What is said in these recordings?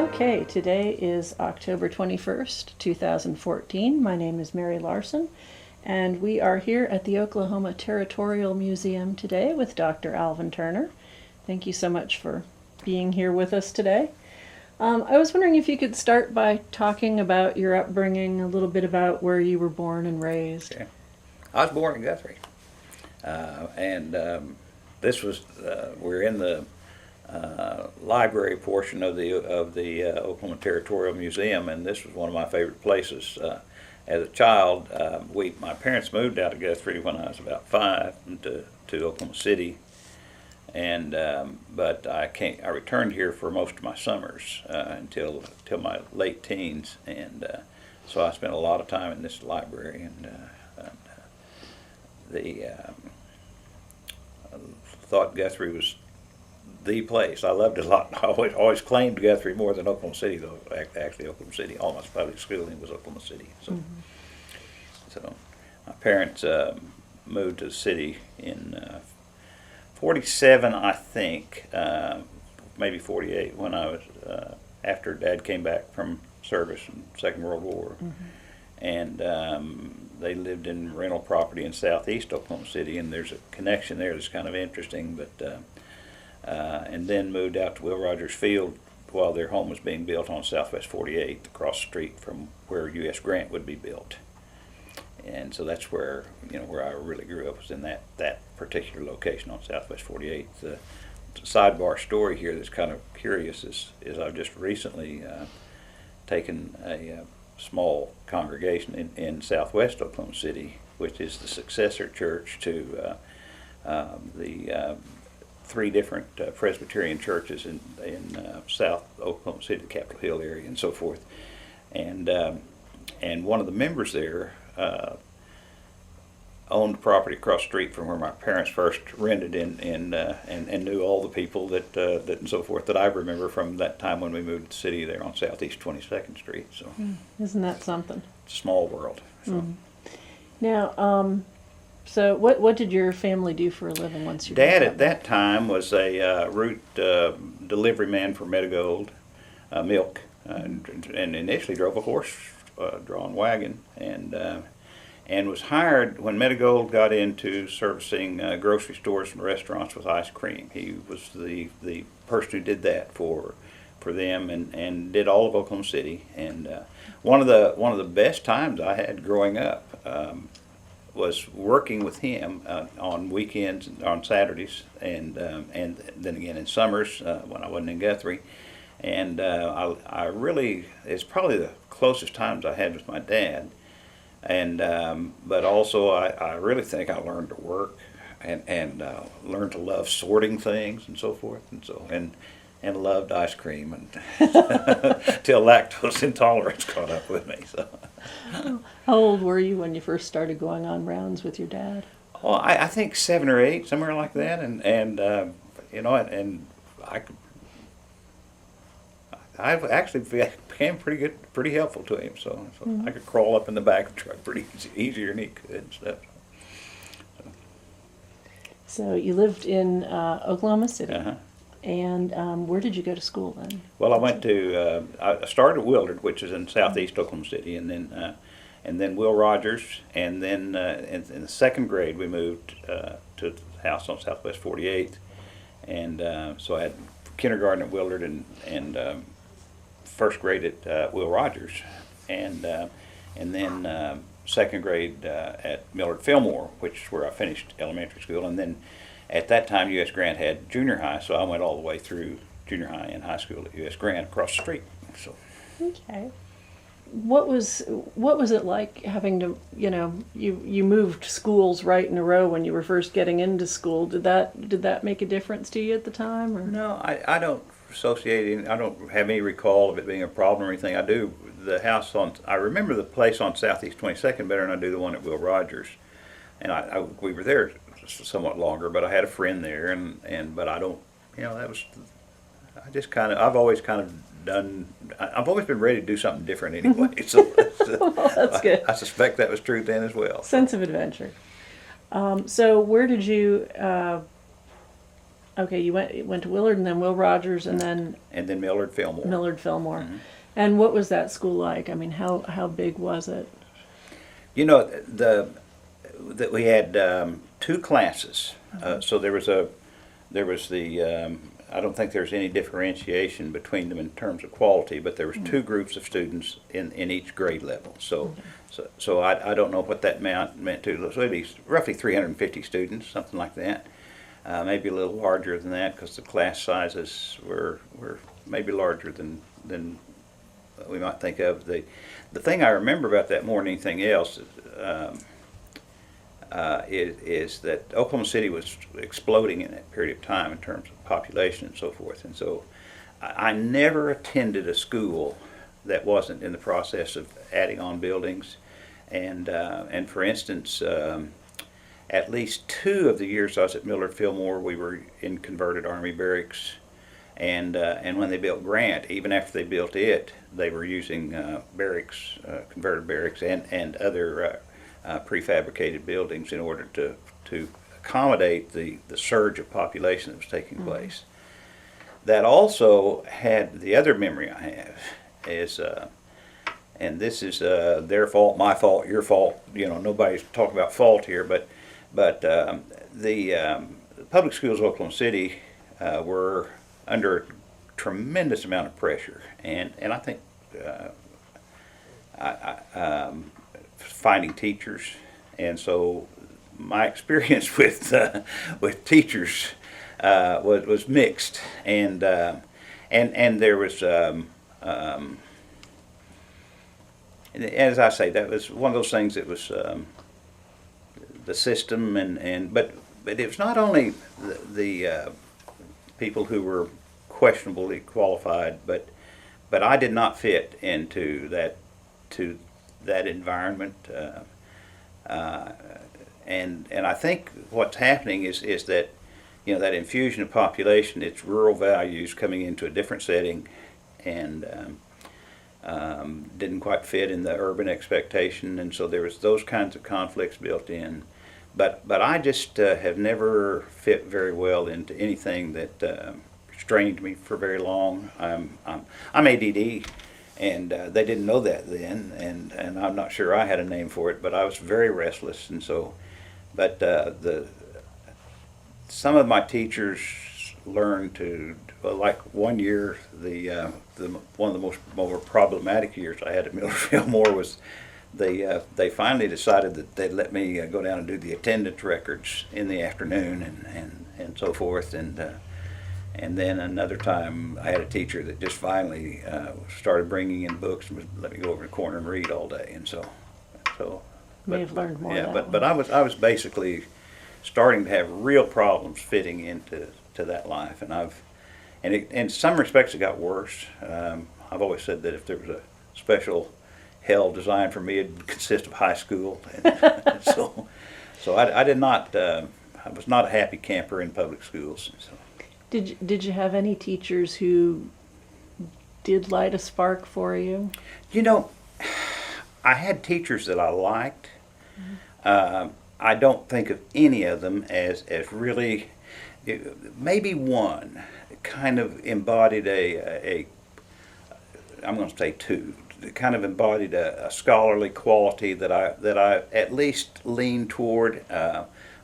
Okay, today is October 21st, 2014. My name is Mary Larson, and we are here at the Oklahoma Territorial Museum today with Dr. Alvin Turner. Thank you so much for being here with us today. I was wondering if you could start by talking about your upbringing, a little bit about where you were born and raised. Okay. I was born in Guthrie, this was we're in the library portion of the Oklahoma Territorial Museum, and this was one of my favorite places. As a child, my parents moved out of Guthrie when I was about 5 to Oklahoma City, and but I returned here for most of my summers until my late teens, and so I spent a lot of time in this library, and I thought Guthrie was the place. I loved it a lot. I always claimed Guthrie more than Oklahoma City, though. Actually, Oklahoma City, all my public schooling was Oklahoma City. So, so my parents moved to the city in 47, I think, maybe 48, when I was after Dad came back from service in the Second World War, and they lived in rental property in southeast Oklahoma City, and there's a connection there that's kind of interesting, but. And then moved out to Will Rogers Field while their home was being built on Southwest 48, across the street from where U.S. Grant would be built. And so that's where where I really grew up, was in that particular location on Southwest 48. The sidebar story here that's kind of curious is I've just recently taken a small congregation in southwest Oklahoma City, which is the successor church to the 3 different Presbyterian churches in South Oklahoma City, the Capitol Hill area, and so forth. And one of the members there owned property across the street from where my parents first rented and knew all the people that and so forth that I remember from that time when we moved to the city there on Southeast 22nd Street. So Isn't that something? It's a small world. So. Now, so what did your family do for a living once you Dad at that time was a route delivery man for Medigold milk, and initially drove a horse-drawn wagon, and was hired when Medigold got into servicing grocery stores and restaurants with ice cream. He was the person who did that for them, and did all of Oklahoma City. And one of the best times I had growing up was working with him on weekends, on Saturdays, and then again in summers when I wasn't in Guthrie. And I really, it's probably the closest times I had with my dad. And but also I really think I learned to work and learned to love sorting things and so forth, and loved ice cream, and till lactose intolerance caught up with me. So. How old were you when you first started going on rounds with your dad? Well, I think 7 or 8, somewhere like that, and I actually became pretty helpful to him. So I could crawl up in the back of the truck pretty easier than he could and stuff. So you lived in Oklahoma City. Uh-huh. And where did you go to school then? Well, I started at Willard, which is in southeast Oklahoma City, and then Will Rogers, and then in the 2nd grade we moved to the house on Southwest 48th, and so I had kindergarten at Willard and 1st grade at Will Rogers, and then 2nd grade at Millard Fillmore, which is where I finished elementary school, and then. At that time, U.S. Grant had junior high, so I went all the way through junior high and high school at U.S. Grant across the street. So. Okay. What was it like having to, you moved schools right in a row when you were first getting into school? Did that make a difference to you at the time? Or? No, I don't associate it. I don't have any recall of it being a problem or anything. I do the house I remember the place on Southeast 22nd better than I do the one at Will Rogers, and we were there somewhat longer, but I had a friend there, but I don't, that was, I've always been ready to do something different anyway. So well, that's good. I suspect that was true then as well. Sense of adventure. So where did you Okay, you went to Willard and then Will Rogers and then Millard Fillmore. Millard Fillmore. Mm-hmm. And what was that school like? I mean, how big was it? You know, that we had two classes. So there was the I don't think there's any differentiation between them in terms of quality, but there was two groups of students in each grade level. So I don't know what that meant to. So maybe roughly 350 students, something like that. Maybe a little larger than that because the class sizes were maybe larger than we might think of. The thing I remember about that more than anything else is that Oklahoma City was exploding in that period of time in terms of population and so forth. And so I never attended a school that wasn't in the process of adding on buildings. And for instance, at least 2 of the years I was at Millard Fillmore, we were in converted Army barracks. And when they built Grant, even after they built it, they were using barracks, converted barracks, and other prefabricated buildings in order to accommodate the surge of population that was taking place. That also had the other memory I have is, and this is their fault, my fault, your fault. You know, nobody's talking about fault here, but the public schools of Oklahoma City were under a tremendous amount of pressure, and I think finding teachers, and so my experience with teachers was mixed, and there was as I say, that was one of those things that was the system, but it was not only the people who were questionably qualified, but I did not fit into that environment, and I think what's happening is that, you know, that infusion of population, its rural values coming into a different setting, and didn't quite fit in the urban expectation, and so there was those kinds of conflicts built in. But I just have never fit very well into anything that restrained me for very long. I'm ADD, and they didn't know that then, and I'm not sure I had a name for it, but I was very restless, and so. But some of my teachers learned to, like one year, one of the more problematic years I had at Millard Fillmore was they finally decided that they'd let me go down and do the attendance records in the afternoon and so forth, and then another time I had a teacher that just finally started bringing in books and would let me go over in the corner and read all day, and so May have learned more. Yeah, but I was basically starting to have real problems fitting into that life, and in some respects it got worse. I've always said that if there was a special hell designed for me, it would consist of high school, and so I did not. I was not a happy camper in public schools. So. Did you have any teachers who did light a spark for you? You know, I had teachers that I liked. I don't think of any of them as really. Maybe one kind of embodied I'm going to say 2. Kind of embodied a scholarly quality that I at least leaned toward.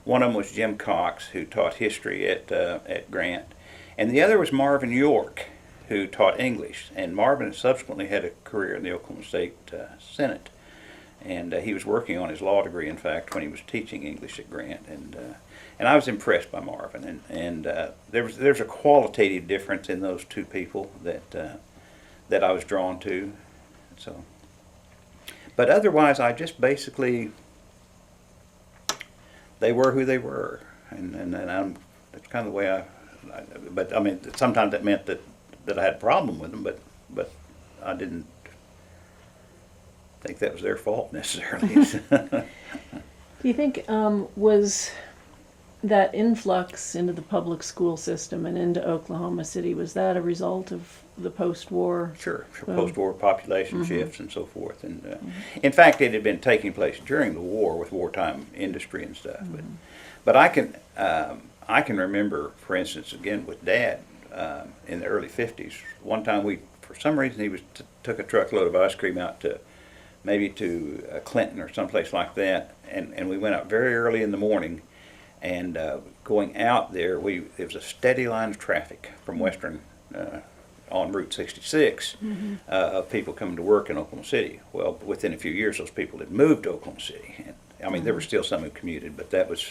One of them was Jim Cox, who taught history at Grant, and the other was Marvin York, who taught English. And Marvin subsequently had a career in the Oklahoma State Senate, and he was working on his law degree, in fact, when he was teaching English at Grant. And I was impressed by Marvin, and there's a qualitative difference in those two people that I was drawn to. So, but otherwise, I just basically, they were who they were, and that's kind of the way but I mean, sometimes that meant that I had a problem with them, but I didn't think that was their fault necessarily. Do you think was that influx into the public school system and into Oklahoma City, was that a result of the post-war? Sure, boom? post-war population shifts and so forth. And in fact, it had been taking place during the war with wartime industry and stuff. But I can remember, for instance, again with Dad in the early '50s. One time for some reason, he took a truckload of ice cream out to maybe to Clinton or someplace like that, and we went out very early in the morning. And going out there, it was a steady line of traffic from Western on Route 66 of people coming to work in Oklahoma City. Well, within a few years, those people had moved to Oklahoma City. And, I mean, there were still some who commuted, but that was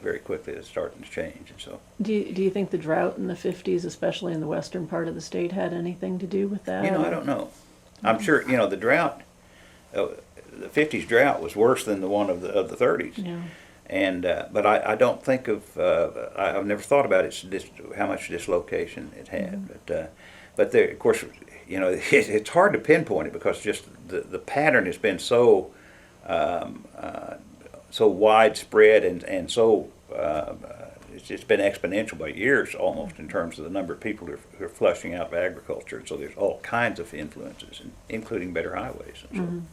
very quickly starting to change. And so, Do you think the drought in the 50s, especially in the western part of the state, had anything to do with that? I don't know. I'm sure, the drought, the 50s drought was worse than the one of the 30s. Yeah. And but I don't think I've never thought about how much dislocation it had. But there, of course, it's hard to pinpoint it because just the pattern has been so widespread and so it's been exponential by years almost in terms of the number of people who are flushing out of agriculture. So there's all kinds of influences, including better highways. And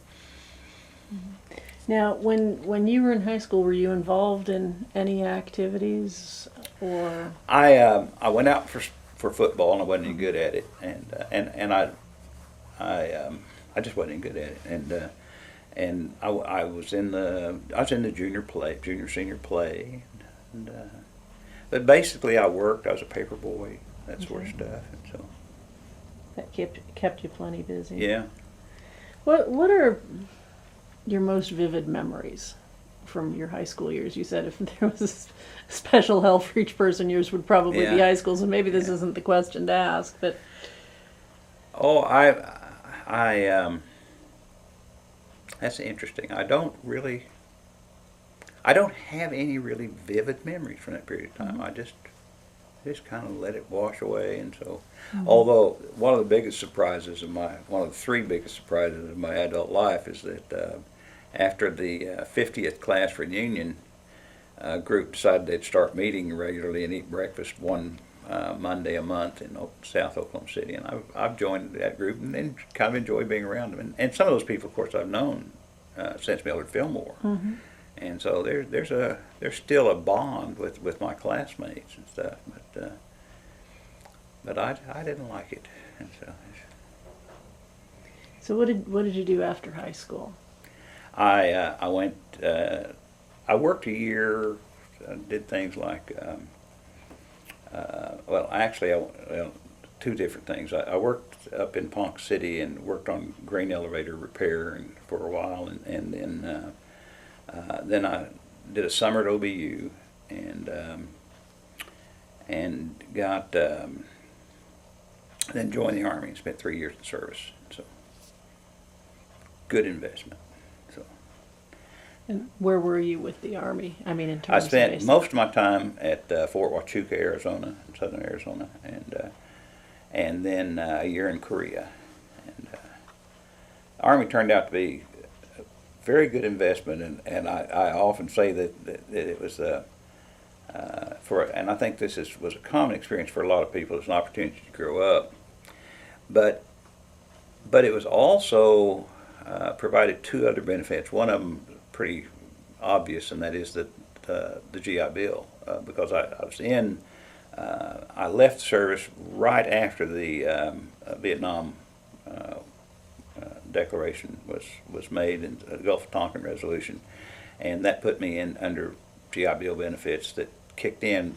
so. Now, when you were in high school, were you involved in any activities, or? I went out for football and I wasn't any good at it, and I just wasn't any good at it, and I was in the junior senior play, but basically I worked. I was a paper boy, that sort of stuff, and so That kept you plenty busy. yeah. What are your most vivid memories from your high school years? You said if there was a special hell for each person, yours would probably be high school, so maybe this isn't the question to ask, but... Oh, that's interesting. I don't have any really vivid memories from that period of time. I just kind of let it wash away, and so, although one of the three biggest surprises of my adult life is that after the 50th class reunion, group decided they'd start meeting regularly and eat breakfast one Monday a month in South Oklahoma City, and I've joined that group and kind of enjoy being around them. And some of those people, of course, I've known since Millard Fillmore, and so there's still a bond with my classmates and stuff. But I didn't like it, and so. So what did you do after high school? I went. I worked a year. Did things like. Two different things. I worked up in Ponca City and worked on grain elevator repair for a while, and then I did a summer at OBU and got then joined the Army and spent 3 years in service. So good investment. And where were you with the Army? I mean, in I terms spent of most of my time at Fort Huachuca, Arizona, in southern Arizona, and then a year in Korea. And the Army turned out to be a very good investment, and I often say that it was and I think this was a common experience for a lot of people. It's an opportunity to grow up, but it was also provided two other benefits. One of them pretty obvious, and that is that the GI Bill, because I left service right after the Vietnam Declaration was made in the Gulf of Tonkin Resolution, and that put me in under GI Bill benefits that kicked in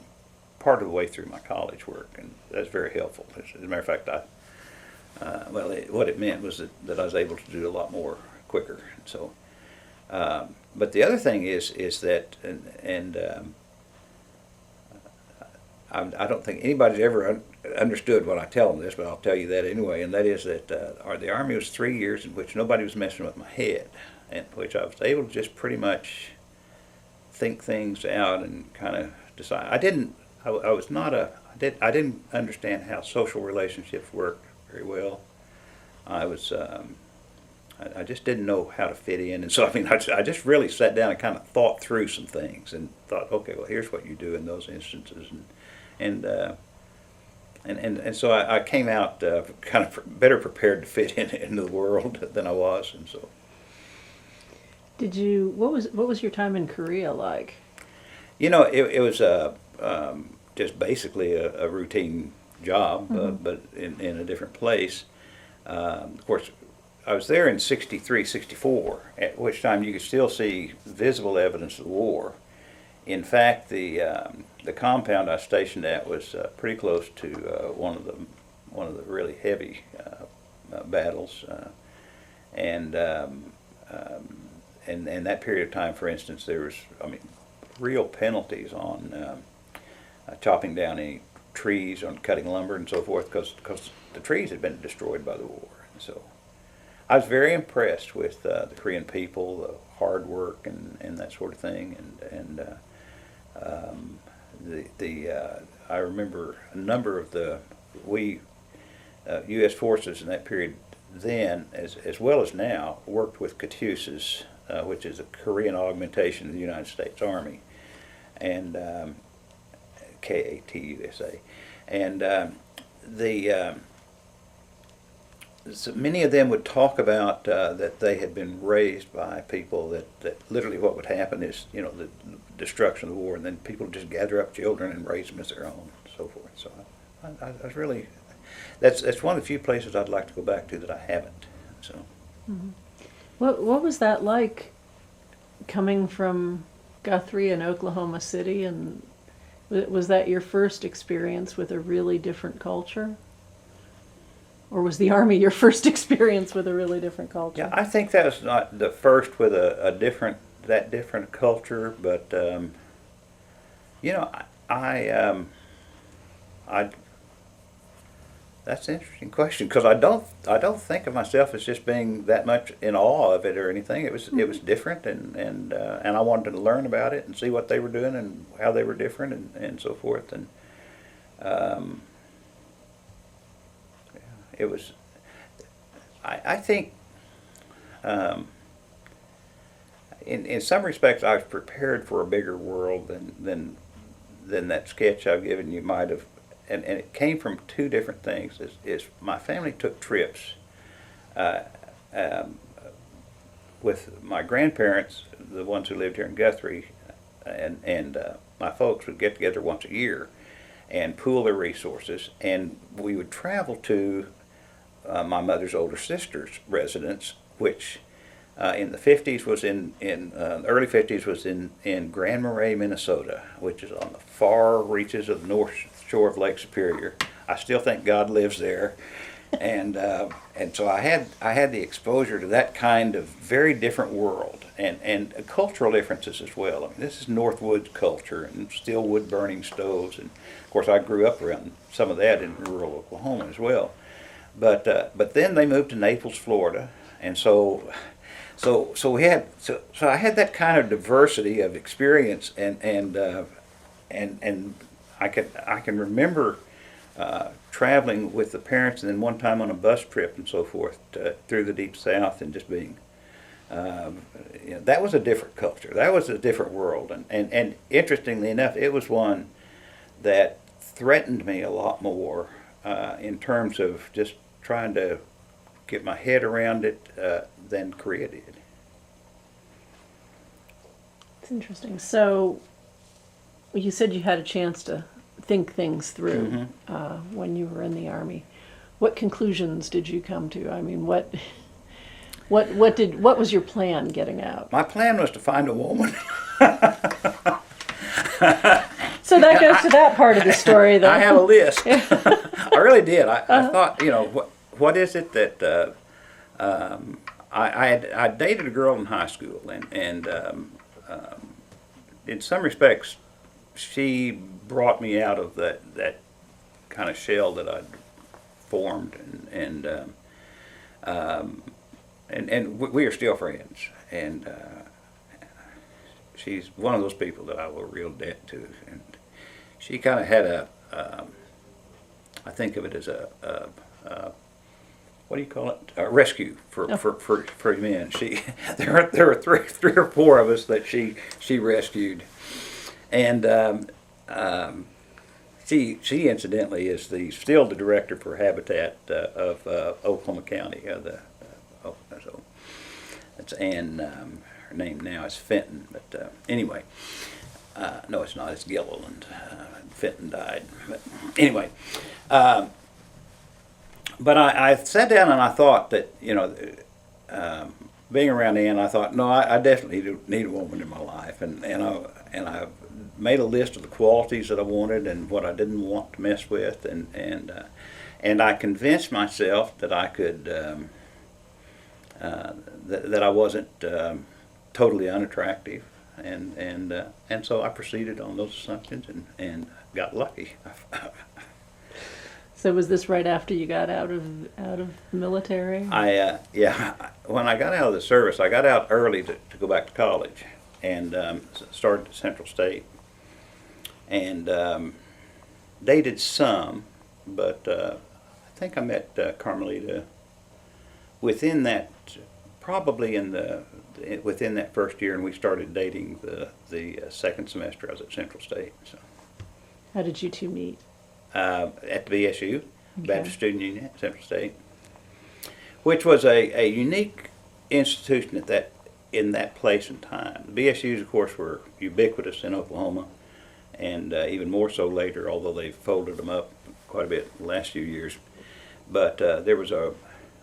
part of the way through my college work, and that's very helpful. As a matter of fact, what it meant was that I was able to do a lot more quicker. So. But the other thing is that, I don't think anybody's ever understood when I tell them this, but I'll tell you that anyway, and that is that the Army was 3 years in which nobody was messing with my head, in which I was able to just pretty much think things out and kind of decide. I didn't understand how social relationships worked very well. I I just didn't know how to fit in, and so I mean, I just really sat down and kind of thought through some things and thought, okay, well, here's what you do in those instances, and so I came out kind of better prepared to fit into the world than I was, and so. Did you? What was your time in Korea like? You know, it was just basically a routine job, but in a different place. Of course, I was there in '63, '64, at which time you could still see visible evidence of the war. In fact, the compound I was stationed at was pretty close to one of the really heavy battles, and that period of time, for instance, there was, I mean, real penalties on chopping down any trees, on cutting lumber and so forth, because the trees had been destroyed by the war. And so I was very impressed with the Korean people, the hard work and that sort of thing, I remember a number of the U.S. forces in that period then, as well as now, worked with KATUSAs, which is a Korean augmentation of the United States Army, and KATUSA, and so many of them would talk about that they had been raised by people that literally what would happen is, you know, the destruction of the war, and then people would just gather up children and raise them as their own, and so forth. So I was really, that's one of the few places I'd like to go back to that I haven't. So. Mm-hmm. What was that like, coming from Guthrie and Oklahoma City, and was that your first experience with a really different culture? Or was the Army your first experience with a really different culture? Yeah, I think that was not the first with a different culture, but you know, I that's an interesting question, because I don't think of myself as just being that much in awe of it or anything. It was different, and I wanted to learn about it and see what they were doing and how they were different and so forth, and it was. I think in some respects I was prepared for a bigger world than that sketch I've given you might have. And it came from two different things. Is my family took trips with my grandparents, the ones who lived here in Guthrie, and my folks would get together once a year and pool their resources, and we would travel to my mother's older sister's residence, which in the 50s was in early 50s was in Grand Marais, Minnesota, which is on the far reaches of the north shore of Lake Superior. I still think God lives there, and so I had the exposure to that kind of very different world, and cultural differences as well. I mean, this is Northwoods culture and still wood burning stoves, and of course I grew up around some of that in rural Oklahoma as well. But then they moved to Naples, Florida, and so I had that kind of diversity of experience, and I can remember traveling with the parents, and then one time on a bus trip and so forth through the Deep South, and just being you know, that was a different culture, that was a different world, and interestingly enough, it was one that threatened me a lot more in terms of just trying to get my head around it than Korea did. It's interesting. So you said you had a chance to think things through when you were in the Army. What conclusions did you come to? I mean, what was your plan getting out? My plan was to find a woman. So that goes to that part of the story, though. I had a list. I really did. I thought, you know, what is it that I dated a girl in high school, and in some respects, she brought me out of that kind of shell that I'd formed, and we are still friends, and she's one of those people that I owe a real debt to, and she kind of had I think of it as what do you call it? Rescue Oh. for men. There were three or four of us that she rescued, and she incidentally is still the director for Habitat of Oklahoma County. So that's Ann. Her name now is Fenton, but anyway, no, it's not. It's Gilliland. Fenton died, but anyway. But I sat down and I thought that, being around Ann, I thought, no, I definitely need a woman in my life, and I made a list of the qualities that I wanted and what I didn't want to mess with, and I convinced myself that I could that I wasn't totally unattractive, and so I proceeded on those assumptions and got lucky. So was this right after you got out of the military? When I got out of the service, I got out early to go back to college, and started at Central State, and dated some, but I think I met Carmelita within that, probably within that first year, and we started dating the second semester I was at Central State. So. How did you two meet? At the BSU, Okay. Baptist Student Union at Central State, which was a unique institution in that place and time. The BSUs, of course, were ubiquitous in Oklahoma, and even more so later, although they've folded them up quite a bit in the last few years. But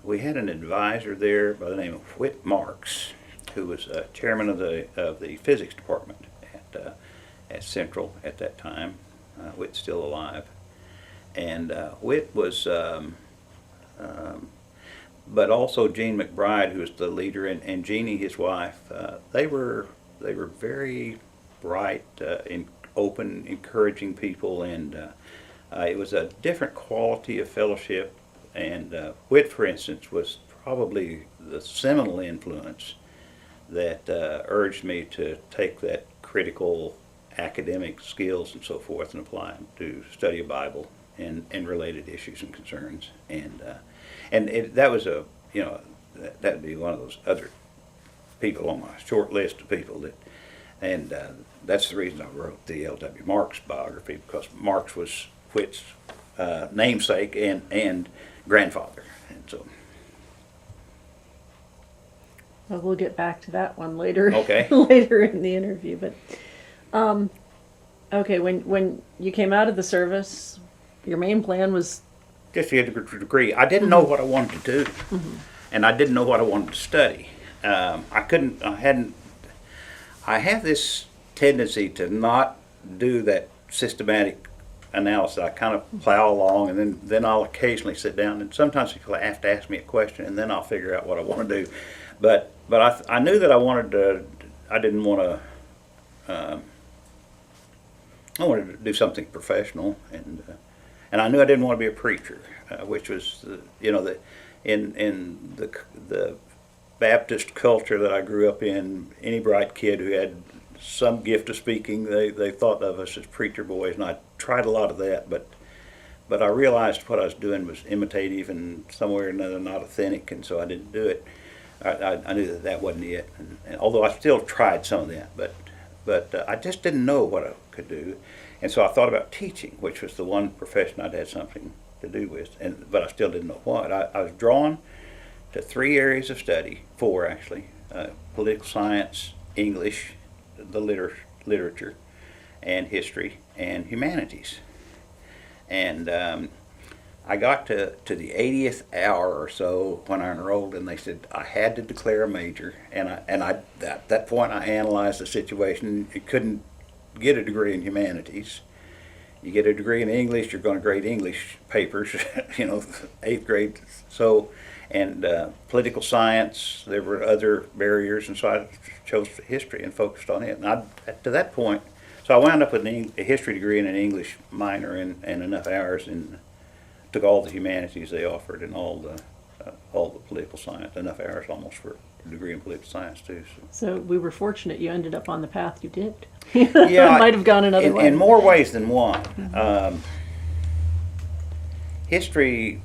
we had an advisor there by the name of Whit Marks, who was chairman of the physics department at Central at that time. Whit's still alive. And Whit was, but also Jean McBride, who was the leader, and Jeannie, his wife. They were very bright, open, encouraging people, and it was a different quality of fellowship. And Whit, for instance, was probably the seminal influence that urged me to take that critical academic skills and so forth and apply them to study a Bible and related issues and concerns, and that was that'd be one of those other people on my short list of people that's the reason I wrote the L.W. Marks biography, because Marks was Whit's namesake and grandfather, and so. Well, we'll get back to that one later. Okay. Later in the interview, but okay, when you came out of the service, your main plan was just to get a degree. I didn't know what I wanted to do, and I didn't know what I wanted to study. I have this tendency to not do that systematic analysis. I kind of plow along, and then I'll occasionally sit down, and sometimes people have to ask me a question, and then I'll figure out what I want to do. But I knew that I wanted to. I didn't want to. I wanted to do something professional, and I knew I didn't want to be a preacher, which was in the Baptist culture that I grew up in. Any bright kid who had some gift of speaking, they thought of us as preacher boys, and I tried a lot of that, but I realized what I was doing was imitative and somewhere or another not authentic, and so I didn't do it. I knew that wasn't it, and although I still tried some of that, but I just didn't know what I could do, and so I thought about teaching, which was the one profession I'd had something to do with, but I still didn't know what. I was drawn to 3 areas of study, 4 actually: political science, English, the literature, and history, and humanities. And I got to the 80th hour or so when I enrolled, and they said I had to declare a major. And at that point I analyzed the situation. You couldn't get a degree in humanities. You get a degree in English, you're going to grade English papers, 8th grade. So, and political science, there were other barriers, and so I chose history and focused on it. And to that point, so I wound up with a history degree and an English minor and enough hours, and took all the humanities they offered and all the political science, enough hours almost for a degree in political science too. So we were fortunate you ended up on the path you did. Yeah, it might have gone another way. In more ways than one. History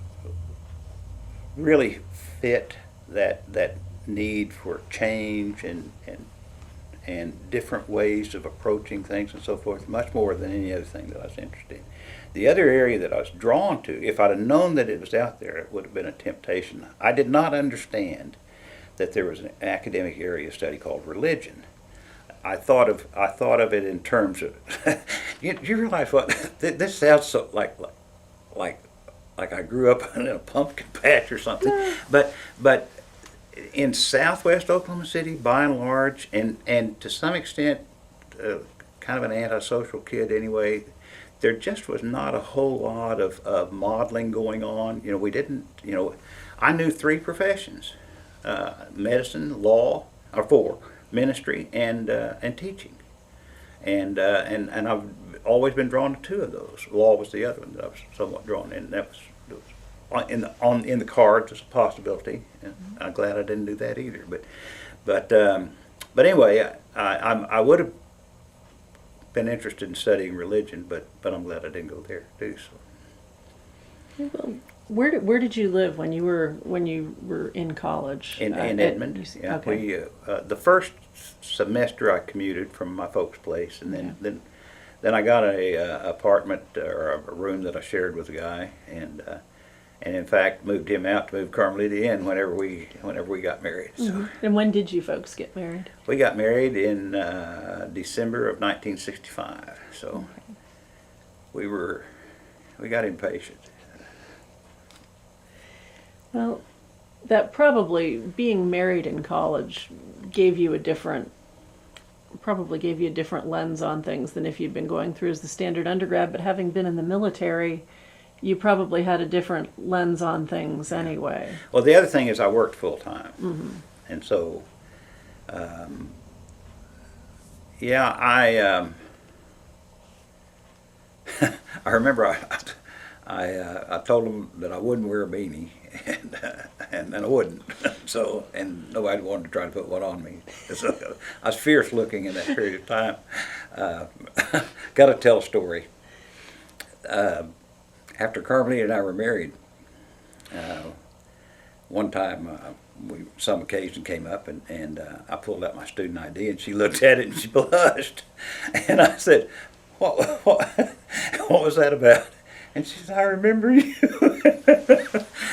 really fit that need for change and different ways of approaching things and so forth, much more than any other thing that I was interested in. The other area that I was drawn to, if I'd have known that it was out there, it would have been a temptation. I did not understand that there was an academic area of study called religion. I thought of it in terms of you realize what this sounds so like I grew up in a pumpkin patch or something, but in Southwest Oklahoma City, by and large, and to some extent, kind of an antisocial kid anyway, there just was not a whole lot of modeling going on. We didn't, I knew three professions, medicine, law, or four, ministry, and teaching. And I've always been drawn to two of those. Law was the other one that I was somewhat drawn in. That was in the cards as a possibility. And I'm glad I didn't do that either. But anyway, I would have been interested in studying religion, but I'm glad I didn't go there too. So. Well, where did you live when you were in college? In Edmond. Yeah, okay. The first semester I commuted from my folks' place, and then I got a apartment or a room that I shared with a guy, and in fact moved him out to move Carmelita in whenever we got married. So. Mm-hmm. And when did you folks get married? We got married in December of 1965. So okay. we got impatient. Well, that probably, being married in college gave you a different lens on things than if you'd been going through as the standard undergrad, but having been in the military, you probably had a different lens on things anyway. Well, the other thing is I worked full time. Mm-hmm. And so, I I remember I told them that I wouldn't wear a beanie, and I wouldn't. So, and nobody wanted to try to put one on me. So I was fierce looking in that period of time. Got to tell a story. After Carmelita and I were married, one time some occasion came up, and I pulled out my student ID, and she looked at it and she blushed, and I said, "What was that about?" And she said, "I remember you."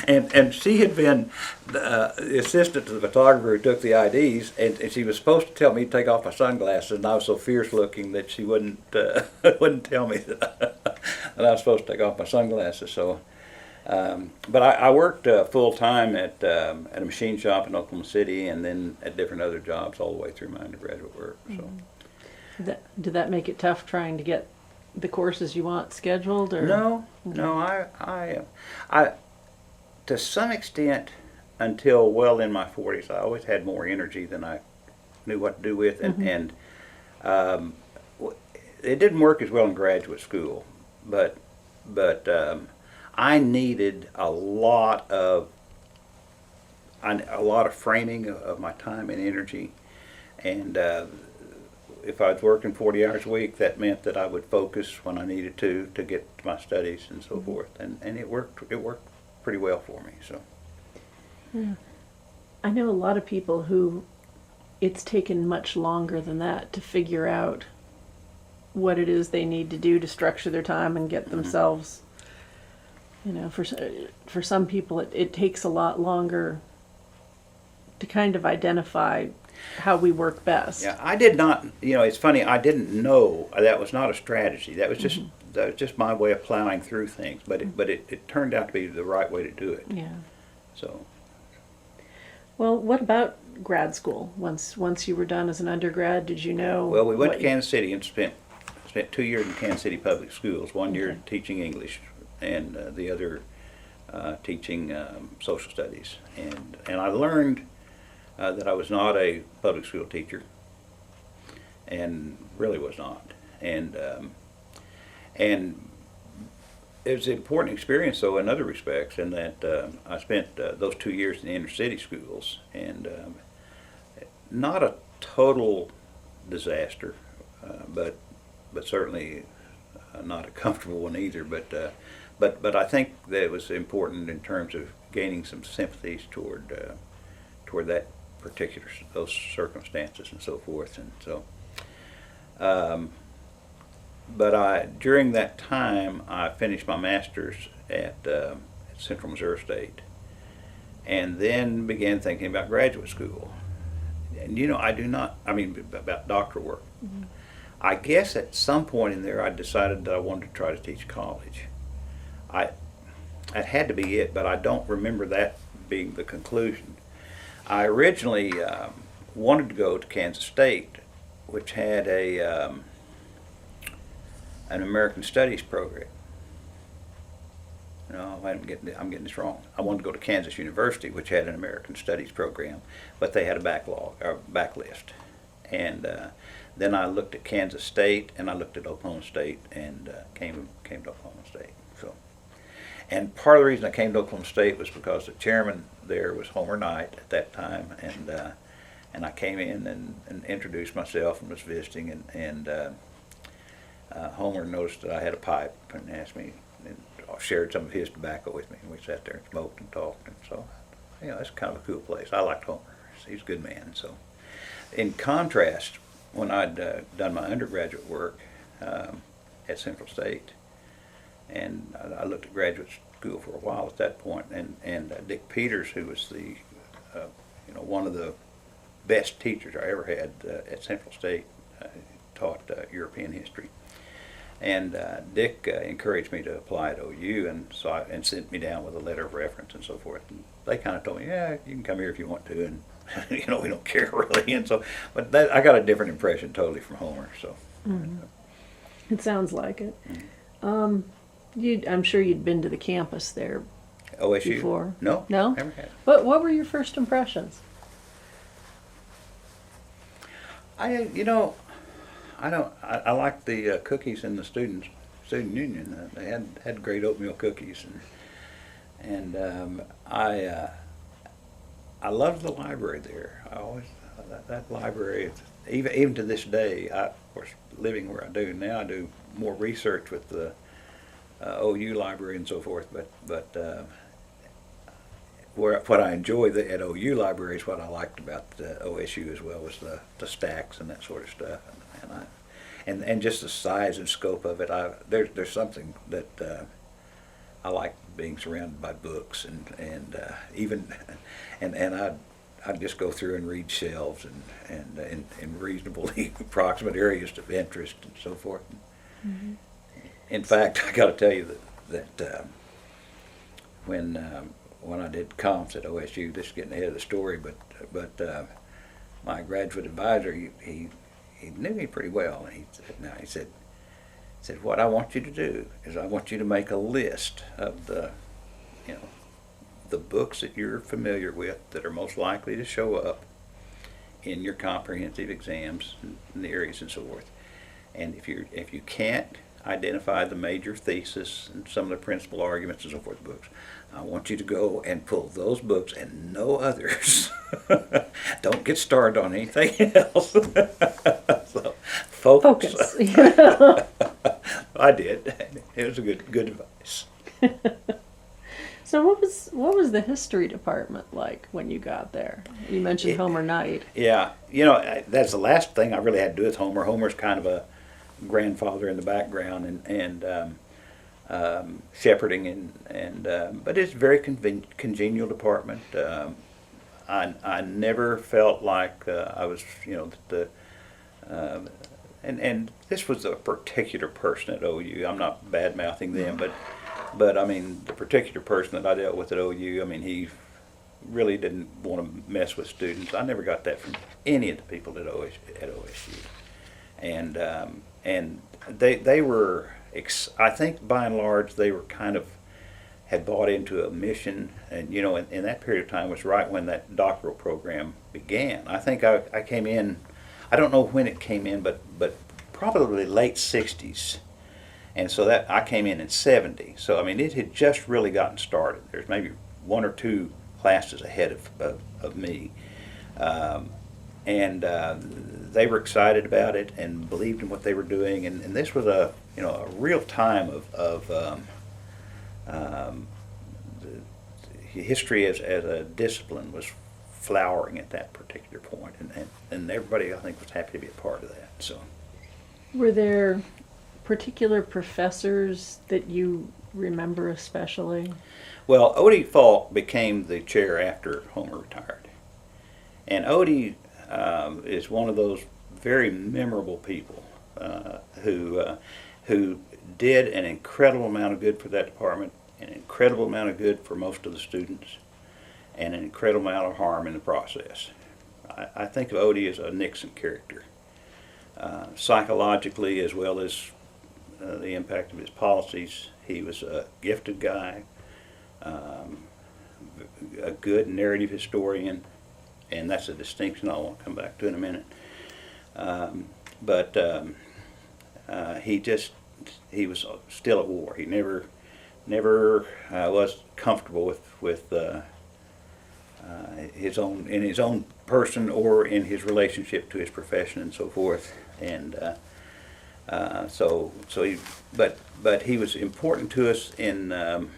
and she had been the assistant to the photographer who took the IDs, and she was supposed to tell me to take off my sunglasses, and I was so fierce looking that she wouldn't tell me that I was supposed to take off my sunglasses. So, but I worked full time at a machine shop in Oklahoma City, and then at different other jobs all the way through my undergraduate work. So, did that make it tough trying to get the courses you want scheduled? Or no, I to some extent, until well in my 40s, I always had more energy than I knew what to do with, and it didn't work as well in graduate school, but I needed a lot of framing of my time and energy, and if I was working 40 hours a week, that meant that I would focus when I needed to get to my studies and so forth, and it worked pretty well for me. So, yeah. I know a lot of people who it's taken much longer than that to figure out what it is they need to do to structure their time and get themselves. For some people, it takes a lot longer to kind of identify how we work best. Yeah, I did not. It's funny. I didn't know that was not a strategy. That was just my way of plowing through things. But it turned out to be the right way to do it. Yeah. So. Well, what about grad school? Once you were done as an undergrad, did you know? Well, we went to Kansas City and spent 2 years in Kansas City public schools. 1 year teaching English, and the other teaching social studies. And I learned that I was not a public school teacher, and really was not. And it was an important experience, though, in other respects, in that I spent those 2 years in the inner city schools, and not a total disaster, but certainly not a comfortable one either. But I think that it was important in terms of gaining some sympathies toward that particular those circumstances and so forth, and so. But during that time, I finished my master's at Central Missouri State, and then began thinking about graduate school. And I do not. I mean, about doctoral work. Mm-hmm. I guess at some point in there, I decided that I wanted to try to teach college. That had to be it, but I don't remember that being the conclusion. I originally wanted to go to Kansas State, which had an American Studies program. No, I'm getting this wrong. I wanted to go to Kansas University, which had an American Studies program, but they had a backlist. And then I looked at Kansas State, and I looked at Oklahoma State, and came to Oklahoma State. So, and part of the reason I came to Oklahoma State was because the chairman there was Homer Knight at that time, and I came in and introduced myself and was visiting, and Homer noticed that I had a pipe and asked me, and shared some of his tobacco with me, and we sat there and smoked and talked, and so, that's kind of a cool place. I liked Homer. He's a good man. So, in contrast, when I'd done my undergraduate work at Central State, and I looked at graduate school for a while at that point, and Dick Peters, who was the one of the best teachers I ever had at Central State, taught European history. And Dick encouraged me to apply at OU, and sent me down with a letter of reference and so forth. And they kind of told me, yeah, you can come here if you want to, and we don't care really. And so, but I got a different impression totally from Homer. So, it sounds like it. I'm sure you'd been to the campus there. OSU before. No, never had. What were your first impressions? I liked the cookies in the student union. They had great oatmeal cookies, and I loved the library there. I always that library, even to this day. Of course, living where I do now, I do more research with the OU library and so forth. But what I enjoyed at OU library is what I liked about OSU as well, was the stacks and that sort of stuff, and just the size and scope of it. There's something that I like, being surrounded by books, and I'd just go through and read shelves and in reasonably approximate areas of interest and so forth. Mm-hmm. In fact, I got to tell you that when I did comps at OSU, this is getting ahead of the story, but my graduate advisor, he knew me pretty well, and he said, what I want you to do is I want you to make a list of the books that you're familiar with that are most likely to show up in your comprehensive exams and the areas and so forth. And if you can't identify the major thesis and some of the principal arguments and so forth books, I want you to go and pull those books and no others. Don't get started on anything else. So, focus. I did. It was a good advice. So what was the history department like when you got there? You mentioned Homer Knight. Yeah, that's the last thing I really had to do with Homer. Homer's kind of a grandfather in the background and shepherding but it's a very congenial department. I never felt like I was and this was a particular person at OU. I'm not bad mouthing them, but I mean the particular person that I dealt with at OU. I mean, he really didn't want to mess with students. I never got that from any of the people at OSU, and they were. I think by and large they were had bought into a mission, and in that period of time was right when that doctoral program began. I think I came in. I don't know when it came in, but probably late '60s, and so that I came in '70. So I mean, it had just really gotten started. There's maybe one or two classes ahead of me, and they were excited about it and believed in what they were doing. And this was a real time of history as a discipline was flowering at that particular point, and everybody, I think, was happy to be a part of that. So, Were there particular professors that you remember especially? well, Odie Faulk became the chair after Homer retired, and Odie is one of those very memorable people who did an incredible amount of good for that department, an incredible amount of good for most of the students, and an incredible amount of harm in the process. I think of Odie as a Nixon character, psychologically as well as the impact of his policies. He was a gifted guy, a good narrative historian, and that's a distinction I want to come back to in a minute. But he was still at war. He never was comfortable with his own person or in his relationship to his profession and so forth. And but he was important to us in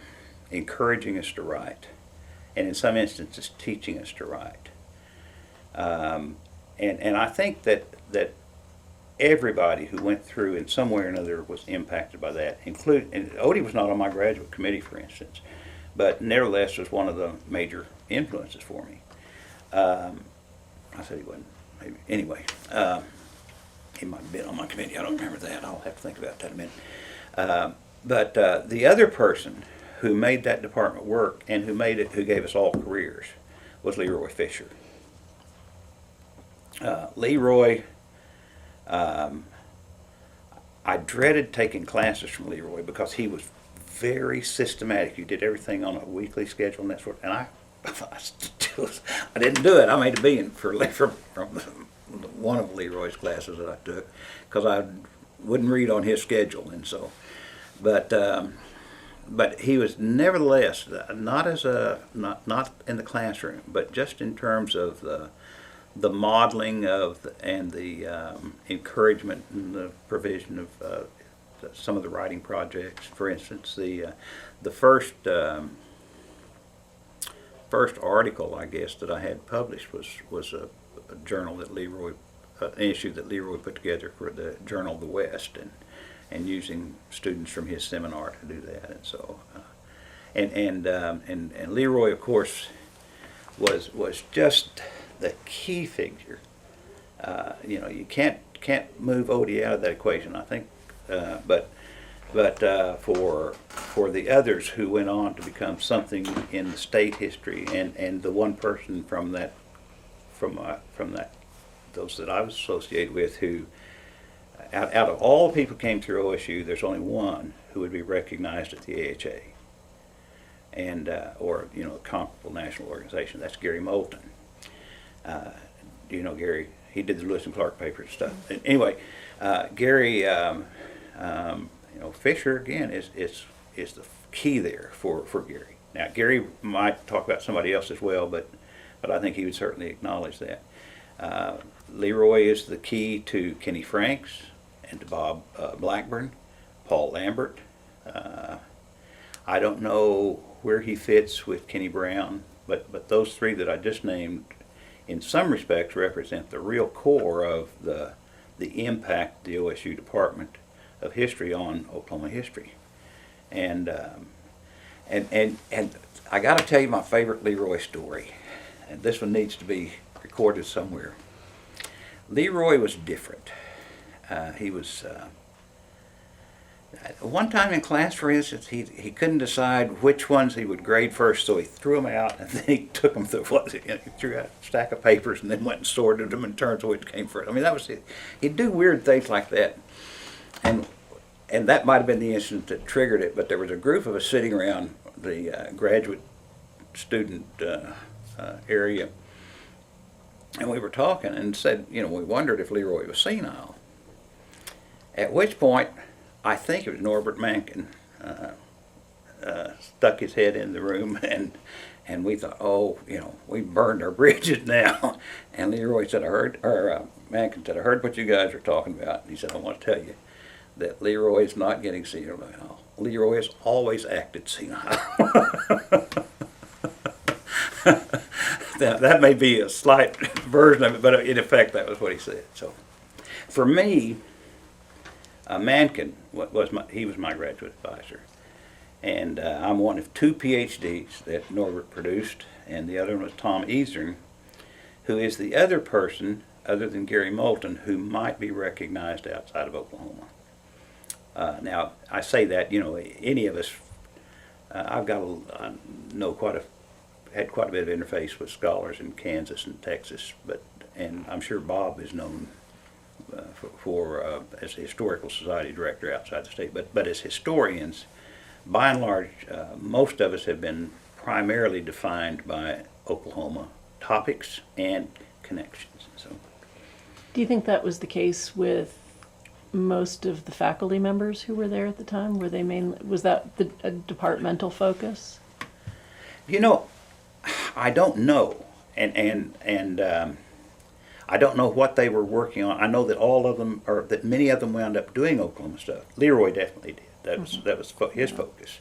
encouraging us to write, and in some instances teaching us to write. And I think that everybody who went through in some way or another was impacted by that. And Odie was not on my graduate committee, for instance, but nevertheless was one of the major influences for me. I said he wasn't. Maybe anyway. He might have been on my committee. I don't remember that. I'll have to think about that in a minute. But the other person who made that department work and who gave us all careers was LeRoy Fischer. LeRoy, I dreaded taking classes from LeRoy because he was very systematic. You did everything on a weekly schedule and that sort. And I didn't do it. I made a B from one of LeRoy's classes that I took because I wouldn't read on his schedule, and so. But he was nevertheless not in the classroom, but just in terms of the modeling of and the encouragement and the provision of some of the writing projects. For instance, the first article, I guess, that I had published was a journal that LeRoy, an issue that LeRoy put together for the Journal of the West, and using students from his seminar to do that, and so and LeRoy, of course, was just the key figure. You can't move Odie out of that equation, I think, but for the others who went on to become something in the state history, and the one person from that those that I was associated with who out of all the people who came through OSU, there's only one who would be recognized at the AHA, and or a comparable national organization. That's Gary Moulton. Gary? He did the Lewis and Clark paper and stuff. Anyway, Gary, Fischer again is the key there for Gary. Now Gary might talk about somebody else as well, but I think he would certainly acknowledge that. LeRoy is the key to Kenny Franks and to Bob Blackburn, Paul Lambert. I don't know where he fits with Kenny Brown, but those three that I just named, in some respects, represent the real core of the impact of the OSU Department of History on Oklahoma history. And I got to tell you my favorite LeRoy story, and this one needs to be recorded somewhere. LeRoy was different. He was one time in class, for instance, he couldn't decide which ones he would grade first, so he threw them out, and then he took them through he threw out a stack of papers, and then went and sorted them in terms of which came first. I mean, that was it. He'd do weird things like that, and that might have been the incident that triggered it. But there was a group of us sitting around the graduate student area, and we were talking and said, we wondered if LeRoy was senile. At which point, I think it was Norbert Mankin stuck his head in the room, and we thought, we burned our bridges now. And LeRoy said, Mankin said, I heard what you guys are talking about. And he said, I want to tell you that LeRoy is not getting senile. LeRoy has always acted senile. that may be a slight version of it, but in effect that was what he said. So for me, Mankin he was my graduate advisor. And I'm one of two PhDs that Norbert produced, and the other one was Tom Eastern, who is the other person, other than Gary Moulton, who might be recognized outside of Oklahoma. Now, I say that, any of us, I know had quite a bit of interface with scholars in Kansas and Texas, and I'm sure Bob is known as a historical society director outside the state, but as historians, by and large, most of us have been primarily defined by Oklahoma topics and connections. So, Do you think that was the case with most of the faculty members who were there at the time? Was that a departmental focus? I don't know, and I don't know what they were working on. I know that all of them, or that many of them, wound up doing Oklahoma stuff. LeRoy definitely did. That was his focus,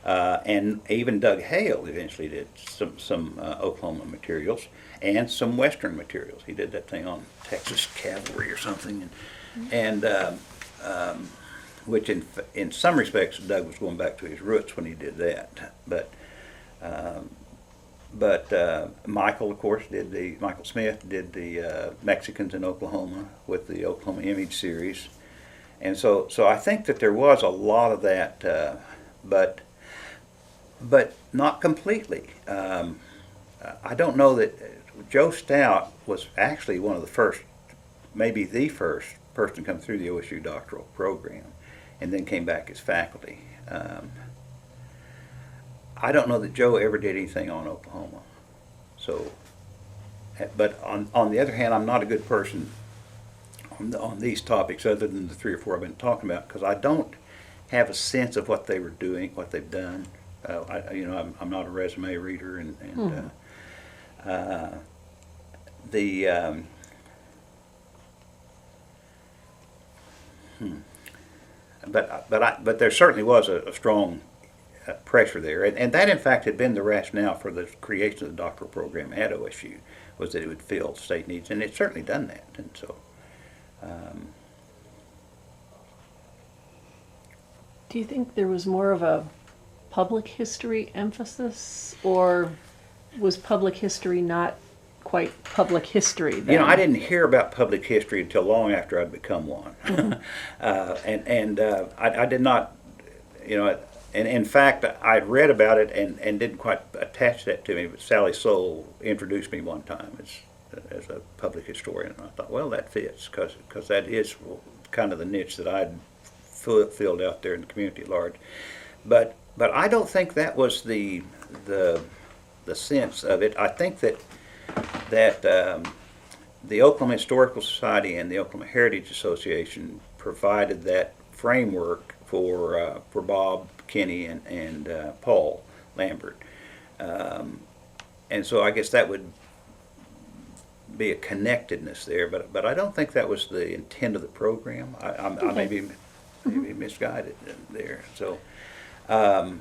and even Doug Hale eventually did some Oklahoma materials and some Western materials. He did that thing on Texas cavalry or something, and which in some respects Doug was going back to his roots when he did that. But Michael, of course, Michael Smith did the Mexicans in Oklahoma with the Oklahoma Image series. And so I think that there was a lot of that, but not completely. I don't know that Joe Stout was actually one of the first, maybe the first person to come through the OSU doctoral program, and then came back as faculty. I don't know that Joe ever did anything on Oklahoma. So, but on the other hand, I'm not a good person on these topics other than the 3 or 4 I've been talking about, because I don't have a sense of what they were doing, what they've done. I'm not a resume reader, but there certainly was a strong pressure there, and that in fact had been the rationale for the creation of the doctoral program at OSU, was that it would fill state needs, and it's certainly done that. And so, do you think there was more of a public history emphasis, or was public history not quite public history then? I didn't hear about public history until long after I'd become one. I did not, and in fact, I'd read about it and didn't quite attach that to me, but Sally Soule introduced me one time as a public historian, and I thought, well, that fits, because that is kind of the niche that I'd filled out there in the community at large. But I don't think that was the sense of it. I think that the Oklahoma Historical Society and the Oklahoma Heritage Association provided that framework for Bob, Kenny, and Paul Lambert, and so I guess that would be a connectedness there. But I don't think that was the intent of the program. I may be misguided there. So. I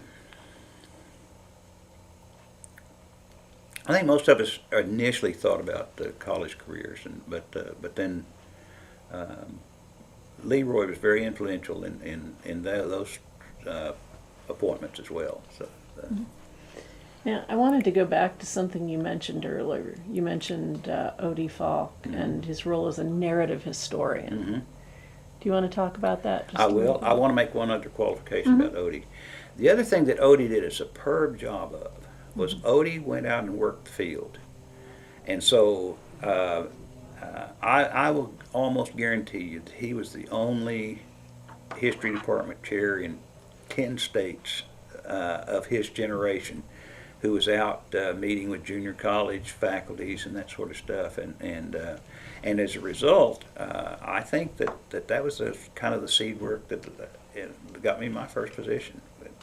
think most of us initially thought about college careers, but then LeRoy was very influential in those appointments as well. So. Now, I wanted to go back to something you mentioned earlier. You mentioned Odie Faulk and his role as a narrative historian. Do you want to talk about that? I will. I want to make one other qualification about Odie. The other thing that Odie did a superb job of was Odie went out and worked the field. And so I will almost guarantee you that he was the only history department chair in 10 states of his generation who was out meeting with junior college faculties and that sort of stuff. And as a result, I think that was kind of the seed work that got me my first position.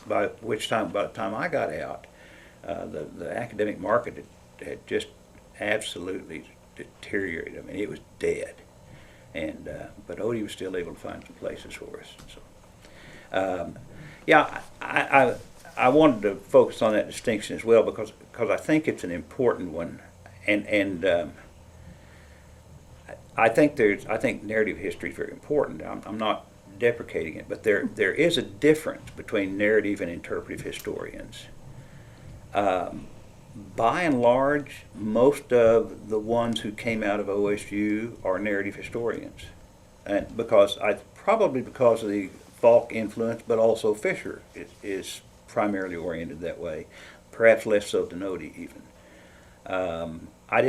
By the time I got out, the academic market had just absolutely deteriorated. I mean, it was dead, but Odie was still able to find some places for us. So, I wanted to focus on that distinction as well, because I think it's an important one, and I think narrative history is very important. I'm not deprecating it, but there is a difference between narrative and interpretive historians. By and large, most of the ones who came out of OSU are narrative historians, and probably because of the Faulk influence, but also Fischer is primarily oriented that way, perhaps less so than Odie even. I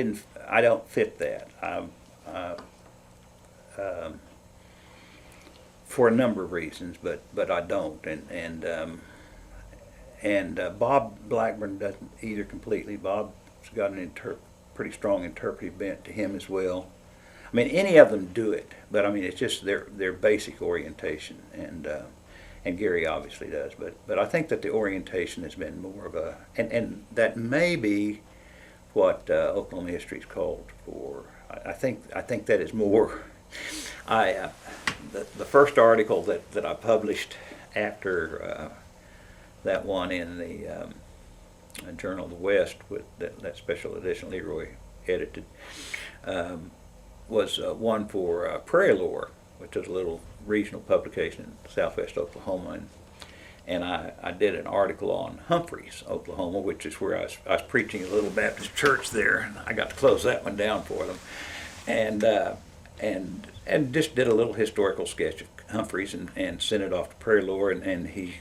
don't fit that. For a number of reasons, but I don't, and Bob Blackburn doesn't either completely. Bob's got pretty strong interpretive bent to him as well. I mean, any of them do it, but I mean, it's just their basic orientation, and Gary obviously does. But I think that the orientation has been more of a, and that may be what Oklahoma history is called for. I think that is more. The first article that I published after that one in the Journal of the West with that special edition LeRoy edited was one for Prairie Lore, which is a little regional publication in southwest Oklahoma, and I did an article on Humphreys, Oklahoma, which is where I was preaching at a little Baptist church there, and I got to close that one down for them, and just did a little historical sketch of Humphreys and sent it off to Prairie Lore, and he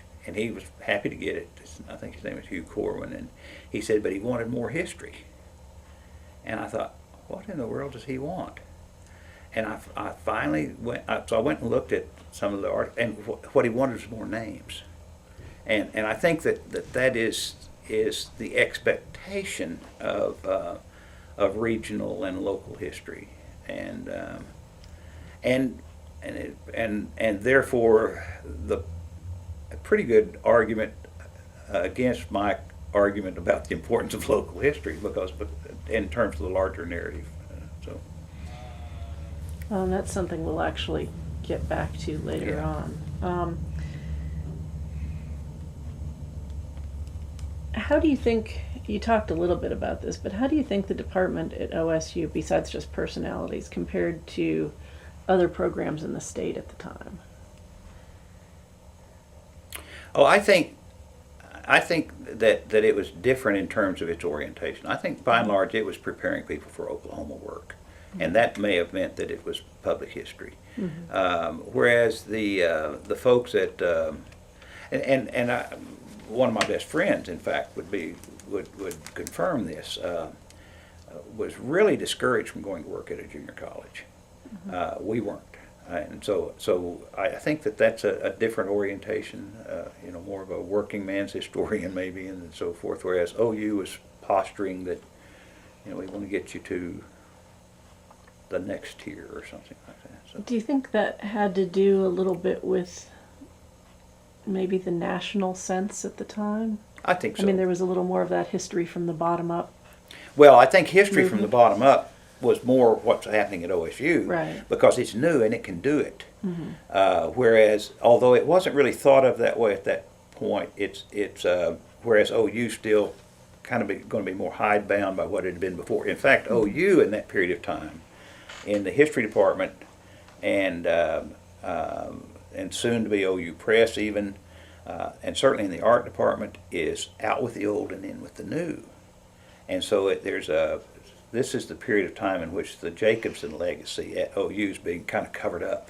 was happy to get it. I think his name was Hugh Corwin, and he said, but he wanted more history. And I thought, what in the world does he want? And I finally went, so I went and looked at some of the art, and what he wanted was more names. And I think that is the expectation of regional and local history, and therefore a pretty good argument against my argument about the importance of local history, because in terms of the larger narrative. That's something we'll actually get back to later on. How do you think, you talked a little bit about this, but how do you think the department at OSU, besides just personalities, compared to other programs in the state at the time? Oh, I think that it was different in terms of its orientation. I think by and large it was preparing people for Oklahoma work, and that may have meant that it was public history. Whereas the folks at one of my best friends, in fact, would confirm this, was really discouraged from going to work at a junior college. We weren't. And so I think that's a different orientation, more of a working man's historian maybe, and so forth. Whereas OU was posturing that, we want to get you to the next tier or something like that. So. Do you think that had to do a little bit with maybe the national sense at the time? I think so. I mean, there was a little more of that history from the bottom up. Well, I think history from the bottom up was more what's happening at OSU, right, because it's new and it can do it. Whereas, although it wasn't really thought of that way at that point, it's whereas OU still kind of going to be more hidebound by what it had been before. In fact, OU in that period of time, in the history department, and soon to be OU Press even, and certainly in the art department, is out with the old and in with the new. And so this is the period of time in which the Jacobson legacy at OU is being kind of covered up,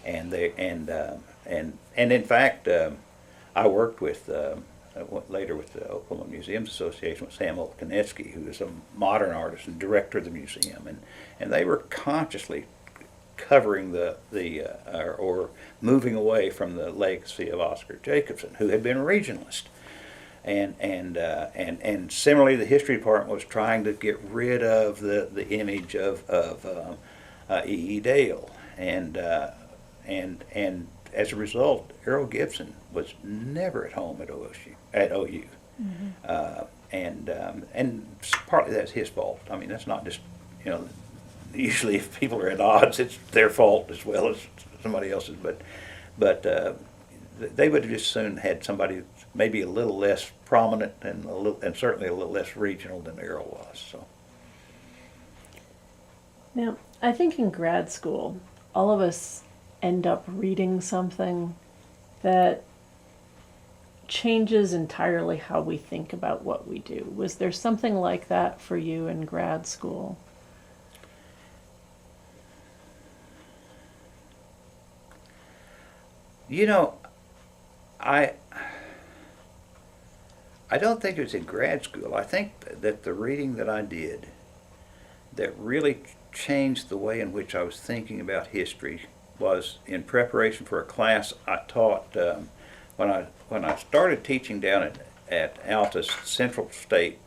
and in fact, I worked with later with the Oklahoma Museums Association with Sam Olkanetsky, who is a modern artist and director of the museum, and they were consciously covering or moving away from the legacy of Oscar Jacobson, who had been a regionalist. And similarly, the history department was trying to get rid of the image of E.E. Dale, and as a result, Errol Gibson was never at home at OU, and partly that's his fault. I mean, that's not just usually if people are at odds, it's their fault as well as somebody else's, but they would have just soon had somebody maybe a little less prominent and certainly a little less regional than Errol was. So. Now, I think in grad school, all of us end up reading something that changes entirely how we think about what we do. Was there something like that for you in grad school? You know, I don't think it was in grad school. I think that the reading that I did that really changed the way in which I was thinking about history was in preparation for a class I taught when I started teaching down at Altus. Central State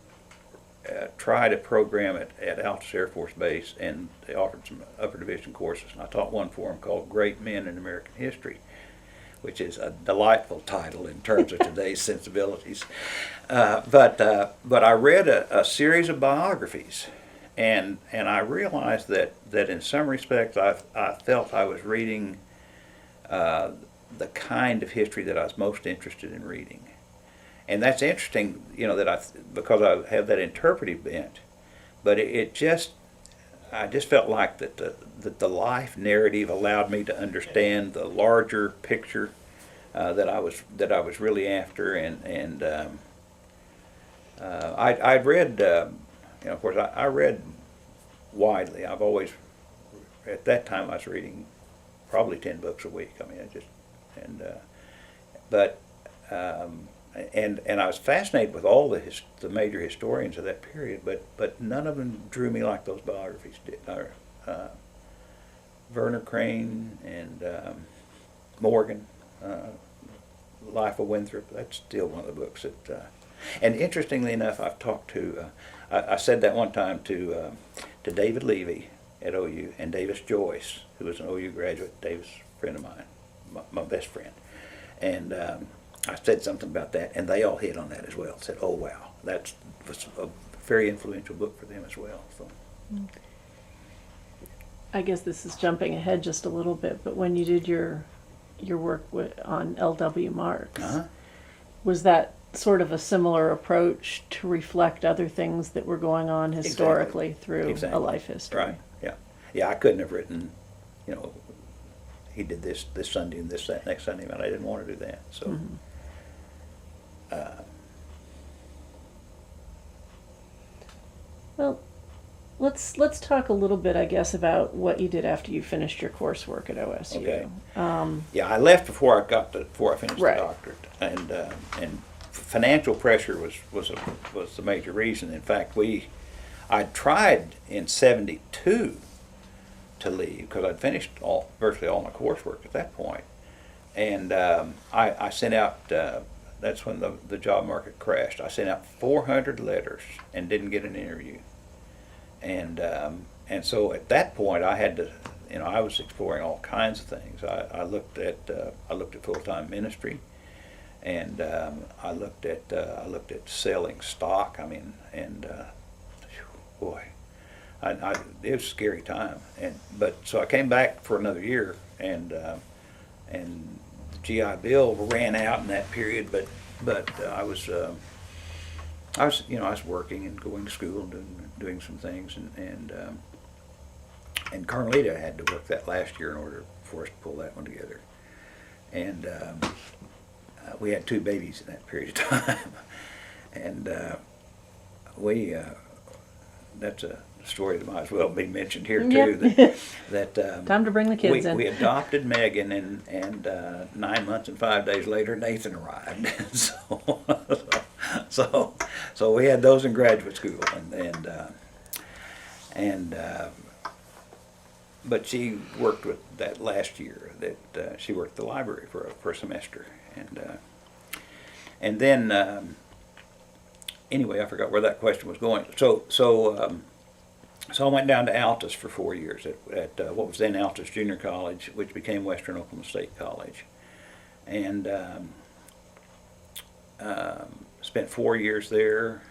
tried a program at Altus Air Force Base, and they offered some upper division courses, and I taught one for them called Great Men in American History, which is a delightful title in terms of today's sensibilities. But I read a series of biographies, and I realized that in some respects I felt I was reading the kind of history that I was most interested in reading. And that's interesting, you know, because I have that interpretive bent, but I just felt like that the life narrative allowed me to understand the larger picture that I was really after, and I'd read, you know, of course I read widely. I've always, at that time I was reading probably 10 books a week. I mean, and I was fascinated with all the major historians of that period, but none of them drew me like those biographies did. Werner Crane and Morgan, Life of Winthrop. That's still one of the books that. And interestingly enough, I've talked to. I said that one time to David Levy at OU and Davis Joyce, who was an OU graduate. Davis, a friend of mine, my best friend, and. I said something about that, and they all hit on that as well. Said, "Oh wow, that was a very influential book for them as well." So, I guess this is jumping ahead just a little bit, but when you did your work on L.W. Marks, was that sort of a similar approach to reflect other things that were going on historically through a life history? Right. Yeah. Yeah. I couldn't have written, you know, he did this Sunday and that next Sunday, and I didn't want to do that. So. Mm-hmm. Well, let's talk a little bit, I guess, about what you did after you finished your coursework at OSU. Okay. Yeah, I left before I finished Right. the doctorate, and financial pressure was the major reason. In fact, I tried in '72 to leave because I'd finished virtually all my coursework at that point, and I sent out. That's when the job market crashed. I sent out 400 letters and didn't get an interview, and so at that point I had to, you know, I was exploring all kinds of things. I looked at full-time ministry, and I looked at selling stock. I mean, and boy, it was a scary time. But so I came back for another year, and GI Bill ran out in that period, but I was working and going to school and doing some things, and Carmelita had to work that last year in order for us to pull that one together, and we had 2 babies in that period of time, and that's a story that might as well be mentioned here too. Yep. That Time to bring the kids in. We adopted Megan, and 9 months and 5 days later, Nathan arrived. so we had those in graduate school, but she worked with that last year. That she worked at the library for a semester, and then anyway, I forgot where that question was going. So I went down to Altus for 4 years at what was then Altus Junior College, which became Western Oklahoma State College, and spent 4 years there.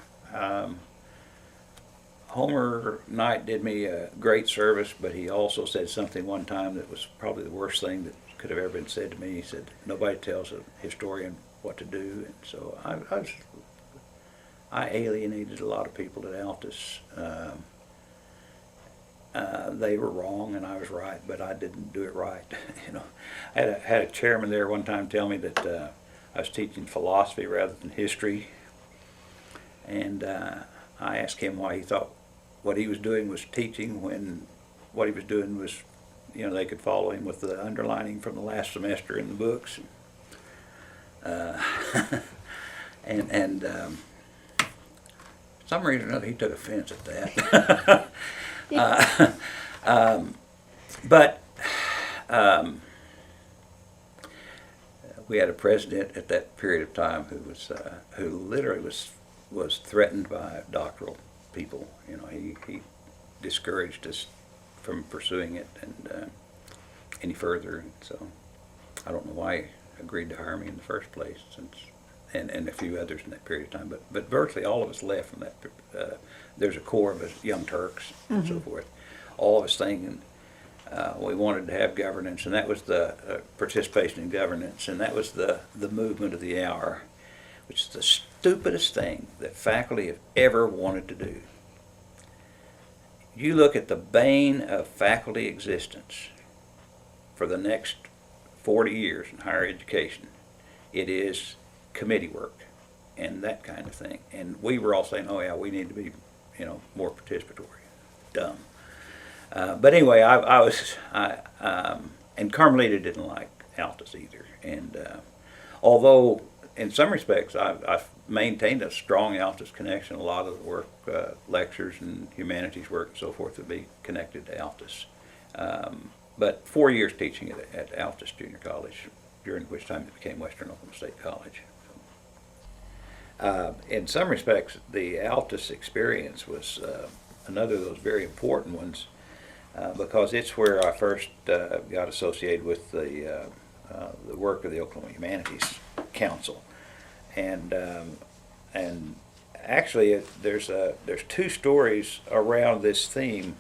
Homer Knight did me a great service, but he also said something one time that was probably the worst thing that could have ever been said to me. He said, nobody tells a historian what to do. And so I alienated a lot of people at Altus. They were wrong and I was right, but I didn't do it right. I had a chairman there one time tell me that I was teaching philosophy rather than history, and I asked him why he thought what he was doing was teaching when what he was doing was, they could follow him with the underlining from the last semester in the books. And for some reason or another, he took offense at that. But we had a president at that period of time who literally was threatened by doctoral people. He discouraged us from pursuing it and any further. And so I don't know why he agreed to hire me in the first place, and a few others in that period of time. But virtually all of us left from that. There's a core of us, Young Turks and so forth. All of us thinking we wanted to have governance, and that was the participation in governance, and that was the movement of the hour, which is the stupidest thing that faculty have ever wanted to do. You look at the bane of faculty existence for the next 40 years in higher education. It is committee work and that kind of thing. And we were all saying, oh yeah, we need to be, more participatory. Dumb. But anyway, and Carmelita didn't like Altus either. And although in some respects I've maintained a strong Altus connection, a lot of the work, lectures and humanities work and so forth would be connected to Altus. But 4 years teaching at Altus Junior College, during which time it became Western Oklahoma State College. In some respects, the Altus experience was another of those very important ones, because it's where I first got associated with the work of the Oklahoma Humanities Council, and actually there's two stories around this theme.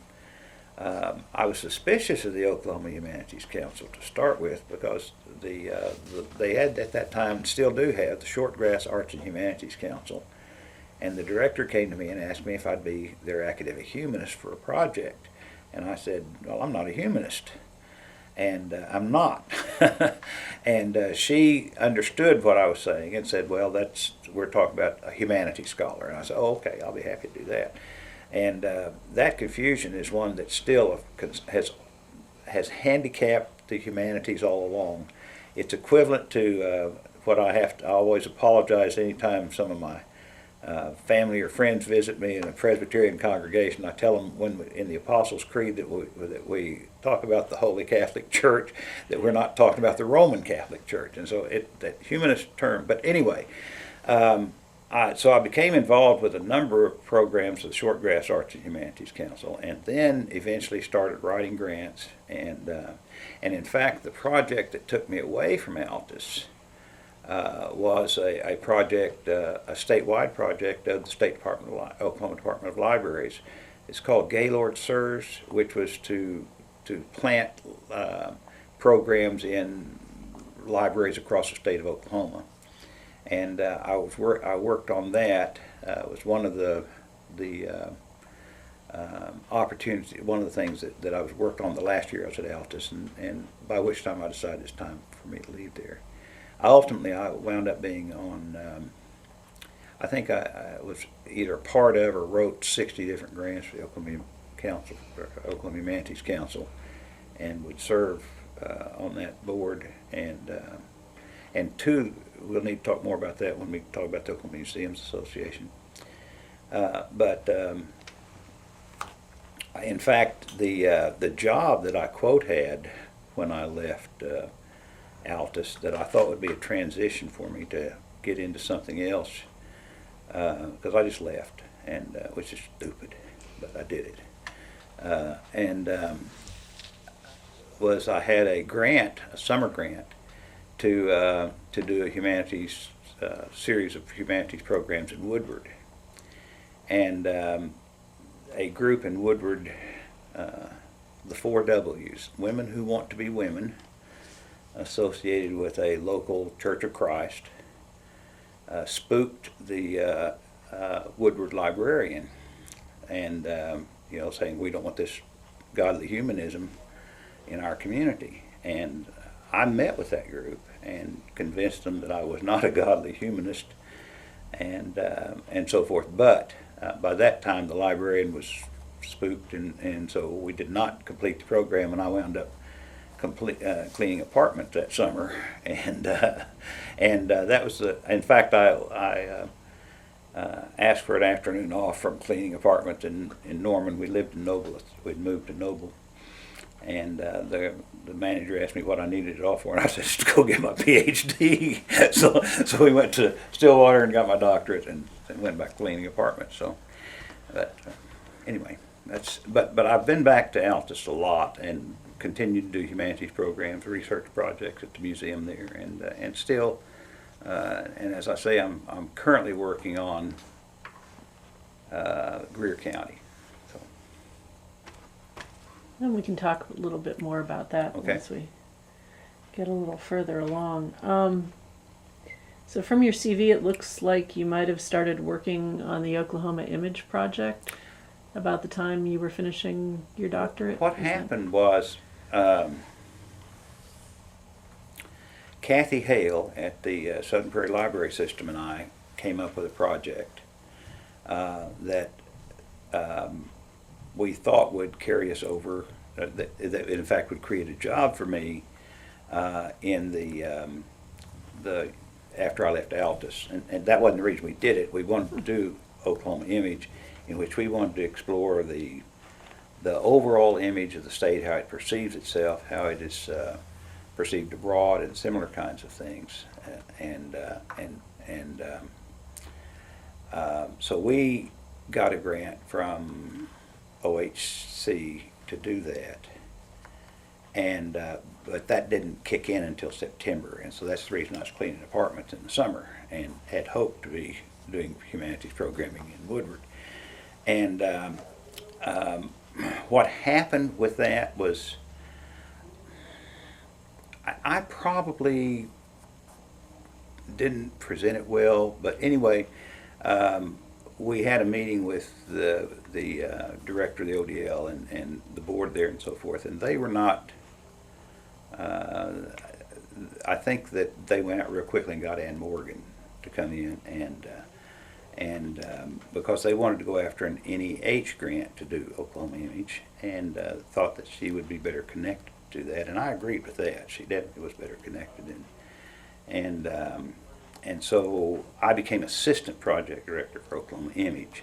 I was suspicious of the Oklahoma Humanities Council to start with because they had at that time, and still do have, the Shortgrass Arts and Humanities Council, and the director came to me and asked me if I'd be their academic humanist for a project, and I said, well, I'm not a humanist, and I'm not. And she understood what I was saying and said, well, we're talking about a humanities scholar, and I said, oh, okay, I'll be happy to do that. And that confusion is one that still has handicapped the humanities all along. It's equivalent to what I always apologize anytime some of my family or friends visit me in a Presbyterian congregation. I tell them in the Apostles' Creed that we talk about the Holy Catholic Church, that we're not talking about the Roman Catholic Church. And so that humanist term. But anyway, so I became involved with a number of programs of the Shortgrass Arts and Humanities Council, and then eventually started writing grants. And in fact, the project that took me away from Altus was a project, a statewide project of the Oklahoma Department of Libraries. It's called Gaylord SERS, which was to plant programs in libraries across the state of Oklahoma. And I worked on that. It was one of the opportunities, one of the things that I worked on the last year I was at Altus, and by which time I decided it's time for me to leave there. I wound up being on, I think I was either part of or wrote 60 different grants for the Oklahoma Humanities Council, and would serve on that board, and two, we'll need to talk more about that when we talk about the Oklahoma Museums Association. But in fact, the job that I had when I left Altus, that I thought would be a transition for me to get into something else, because I just left, and which is stupid, but I did it. Was I had a summer grant, to do a humanities series of humanities programs in Woodward, and a group in Woodward, the 4 W's: women who want to be women, associated with a local Church of Christ spooked the Woodward librarian, and saying we don't want this godly humanism in our community. And I met with that group and convinced them that I was not a godly humanist, and so forth. But by that time, the librarian was spooked, and so we did not complete the program, and I wound up cleaning apartments that summer, and that was in fact, I asked for an afternoon off from cleaning apartments in Norman. We lived in Noble. We'd moved to Noble, and the manager asked me what I needed it off for, and I said, to go get my PhD. so we went to Stillwater and got my doctorate, and went back cleaning apartments. So, but anyway, but I've been back to Altus a lot and continued to do humanities programs, research projects at the museum there, and still, and as I say, I'm currently working on Greer County. So. And we can talk a little bit more about that once we get a little further along. So from your CV, it looks like you might have started working on the Oklahoma Image Project about the time you were finishing your doctorate. What happened was, Kathy Hale at the Southern Prairie Library System and I came up with a project that we thought would carry us over, that in fact would create a job for me in the after I left Altus. And that wasn't the reason we did it. We wanted to do Oklahoma Image, in which we wanted to explore the overall image of the state, how it perceives itself, how it is perceived abroad, and similar kinds of things. So we got a grant from OHC to do that, and but that didn't kick in until September, and so that's the reason I was cleaning apartments in the summer and had hoped to be doing humanities programming in Woodward. And what happened with that was I probably didn't present it well, but anyway, we had a meeting with the director of the ODL and the board there and so forth, and they were not, I think that they went out real quickly and got Ann Morgan to come in, and because they wanted to go after an NEH grant to do Oklahoma Image, and thought that she would be better connected to that, and I agreed with that. She definitely was better connected, and so I became assistant project director for Oklahoma Image,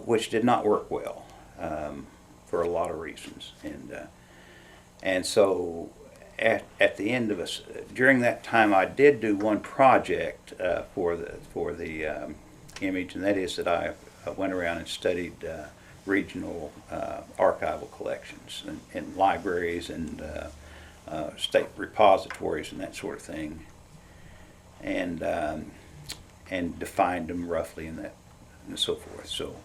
which did not work well for a lot of reasons, and so at the end of us during that time, I did do one project for the image, and that is that I went around and studied regional archival collections in libraries and state repositories and that sort of thing, and defined them roughly in that and so forth. So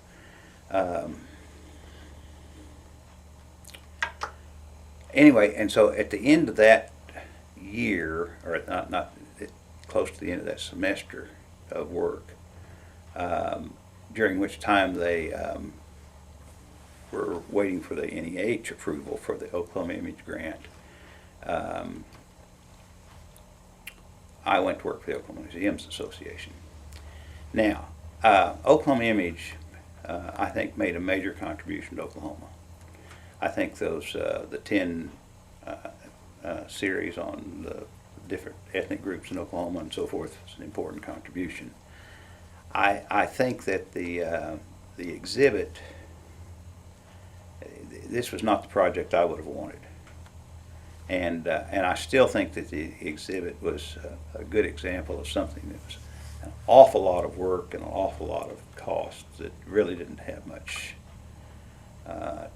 anyway, and so at the end of that year, or not close to the end of that semester of work, during which time they were waiting for the NEH approval for the Oklahoma Image grant, I went to work for the Oklahoma Museums Association. Now, Oklahoma Image, I think, made a major contribution to Oklahoma. I think those the 10 series on the different ethnic groups in Oklahoma and so forth is an important contribution. I think that the exhibit, this was not the project I would have wanted, and I still think that the exhibit was a good example of something that was an awful lot of work and an awful lot of cost that really didn't have much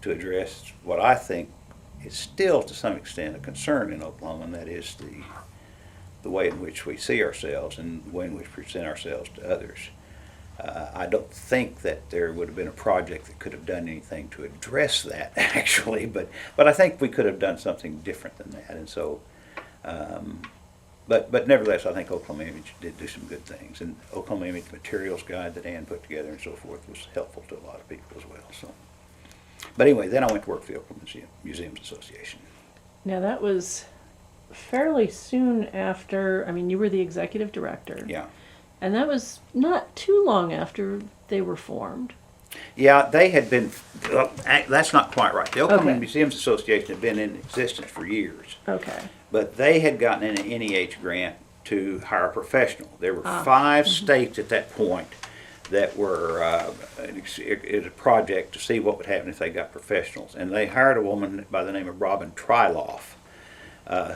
to address what I think is still to some extent a concern in Oklahoma, and that is the way in which we see ourselves and the way in which we present ourselves to others. I don't think that there would have been a project that could have done anything to address that, actually, but I think we could have done something different than that. And so But nevertheless, I think Oklahoma Image did do some good things, and Oklahoma Image Materials Guide that Ann put together and so forth was helpful to a lot of people as well. So, but anyway, then I went to work for the Oklahoma Museums Association. Now that was fairly soon after, I mean, you were the executive director. Yeah. And that was not too long after they were formed. Yeah, they had been, that's not quite right. The Oklahoma Okay. Museums Association had been in existence for years, Okay. but they had gotten an NEH grant to hire a professional. There were 5 states at that point that were, it was a project to see what would happen if they got professionals. And they hired a woman by the name of Robin Tryloff,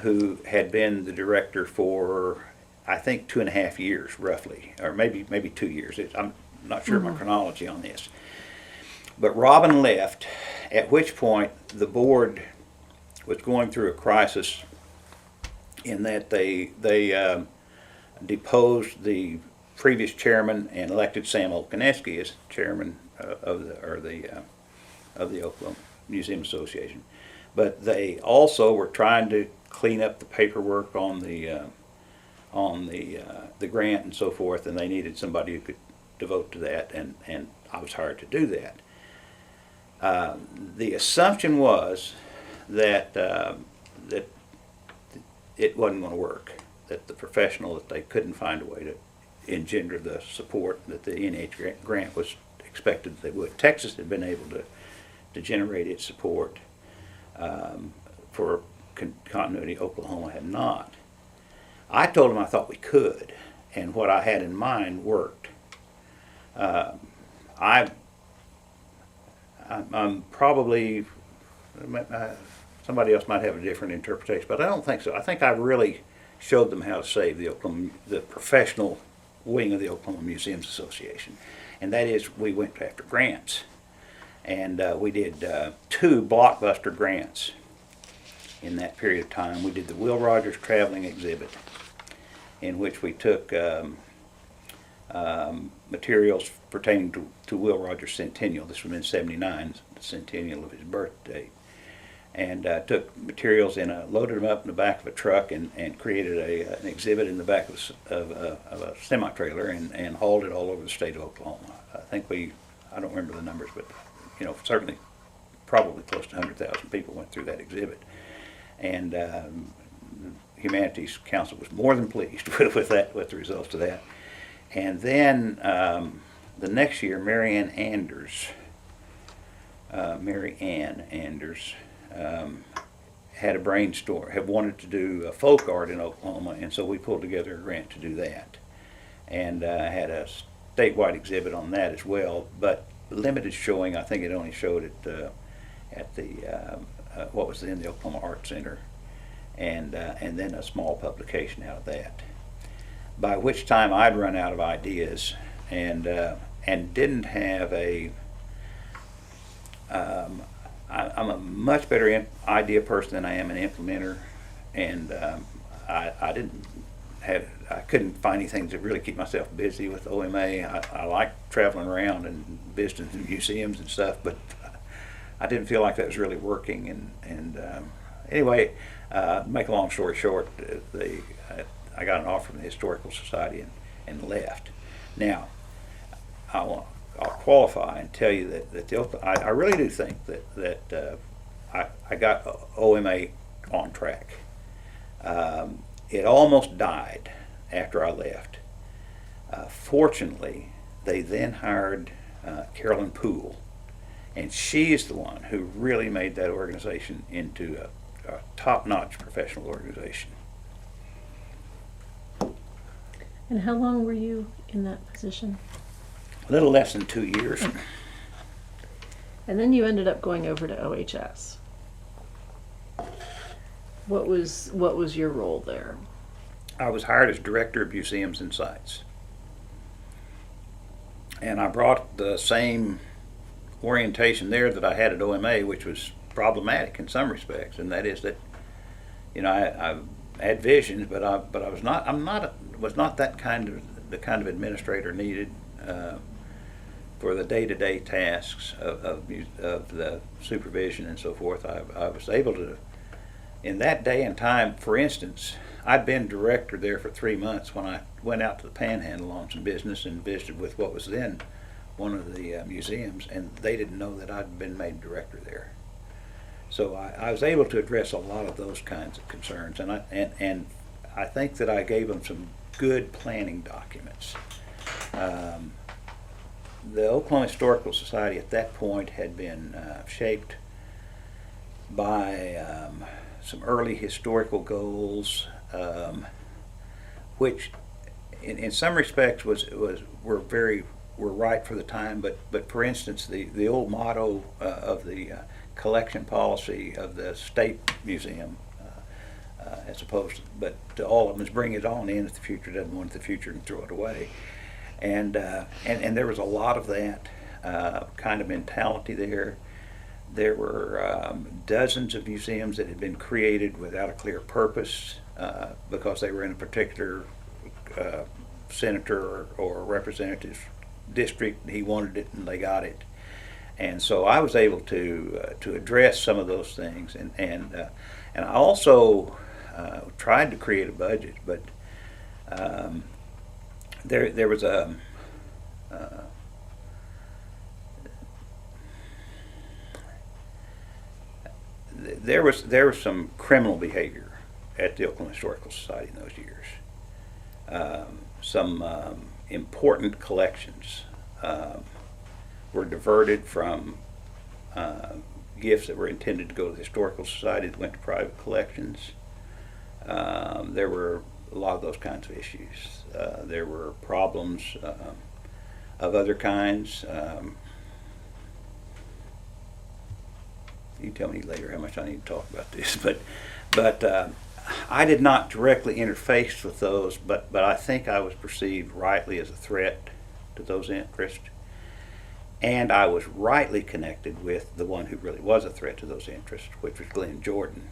who had been the director for, I think, 2.5 years, roughly, or maybe 2 years. I'm not sure of my chronology on this. But Robin left, at which point the board was going through a crisis in that they deposed the previous chairman and elected Sam Olkaneski as chairman of the Oklahoma Museum Association. But they also were trying to clean up the paperwork on the grant and so forth, and they needed somebody who could devote to that, and I was hired to do that. The assumption was that that it wasn't going to work, that the professional, that they couldn't find a way to engender the support that the NH grant was expected that they would. Texas had been able to generate its support for continuity. Oklahoma had not. I told them I thought we could, and what I had in mind worked. I'm probably, somebody else might have a different interpretation, but I don't think so. I think I really showed them how to save the professional wing of the Oklahoma Museums Association, and that is we went after grants, and we did 2 blockbuster grants in that period of time. We did the Will Rogers Traveling Exhibit, in which we took materials pertaining to Will Rogers' centennial. This was in '79, the centennial of his birthday, and took materials loaded them up in the back of a truck and created an exhibit in the back of a semi-trailer and hauled it all over the state of Oklahoma. I think I don't remember the numbers, but certainly probably close to 100,000 people went through that exhibit, and Humanities Council was more than pleased with the results of that. And then the next year, Mary Ann Anders had a brainstorm, had wanted to do folk art in Oklahoma, and so we pulled together a grant to do that, and had a statewide exhibit on that as well. But limited showing. I think it only showed at the what was then the Oklahoma Art Center, and then a small publication out of that. By which time I'd run out of ideas and didn't have I'm a much better idea person than I am an implementer, and I couldn't find anything to really keep myself busy with OMA. I like traveling around and visiting museums and stuff, but I didn't feel like that was really working. Anyway, make a long story short, I got an offer from the Historical Society and left. Now, I'll qualify and tell you that I really do think that I got OMA on track. It almost died after I left. Fortunately, they then hired Carolyn Poole, and she is the one who really made that organization into a top-notch professional organization. And how long were you in that position? A little less than 2 years. And then you ended up going over to OHS. What was your role there? I was hired as Director of Museums and Sites. And I brought the same orientation there that I had at OMA, which was problematic in some respects, and that is that, I had visions, but I was not the kind of administrator needed for the day-to-day tasks of the supervision and so forth. I was able to in that day and time, for instance, I'd been director there for 3 months when I went out to the Panhandle on some business and visited with what was then one of the museums, and they didn't know that I'd been made director there. So I was able to address a lot of those kinds of concerns, and I think that I gave them some good planning documents. The Oklahoma Historical Society at that point had been shaped by some early historical goals, which in some respects were right for the time, but for instance, the old motto of the collection policy of the state museum, as opposed to, but to all of them, is bring it on in if the future doesn't want it the future and throw it away. And there was a lot of that kind of mentality there. There were dozens of museums that had been created without a clear purpose because they were in a particular senator or representative's district. He wanted it and they got it. And so I was able to address some of those things, and I also tried to create a budget, but there was there was some criminal behavior at the Oklahoma Historical Society in those years. Some important collections were diverted from gifts that were intended to go to the Historical Society that went to private collections. There were a lot of those kinds of issues. There were problems of other kinds. You tell me later how much I need to talk about this, but I did not directly interface with those, but I think I was perceived rightly as a threat to those interests, and I was rightly connected with the one who really was a threat to those interests, which was Glenn Jordan,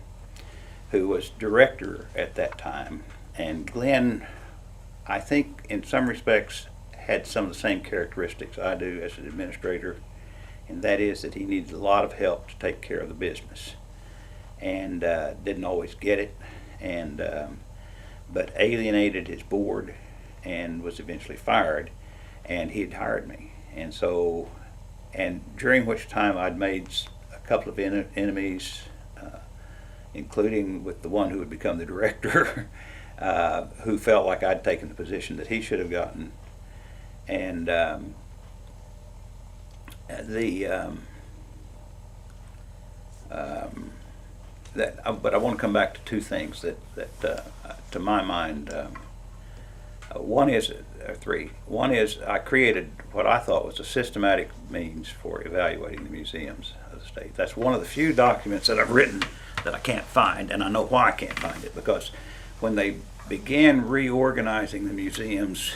who was director at that time. And Glenn, I think in some respects, had some of the same characteristics I do as an administrator, and that is that he needed a lot of help to take care of the business, and didn't always get it, and but alienated his board and was eventually fired, and he had hired me. And so, and during which time I'd made a couple of enemies, including with the one who would become the director, who felt like I'd taken the position that he should have gotten. And but I want to come back to two things that to my mind, one is, or three. One is I created what I thought was a systematic means for evaluating the museums of the state. That's one of the few documents that I've written that I can't find, and I know why I can't find it, because when they began reorganizing the museums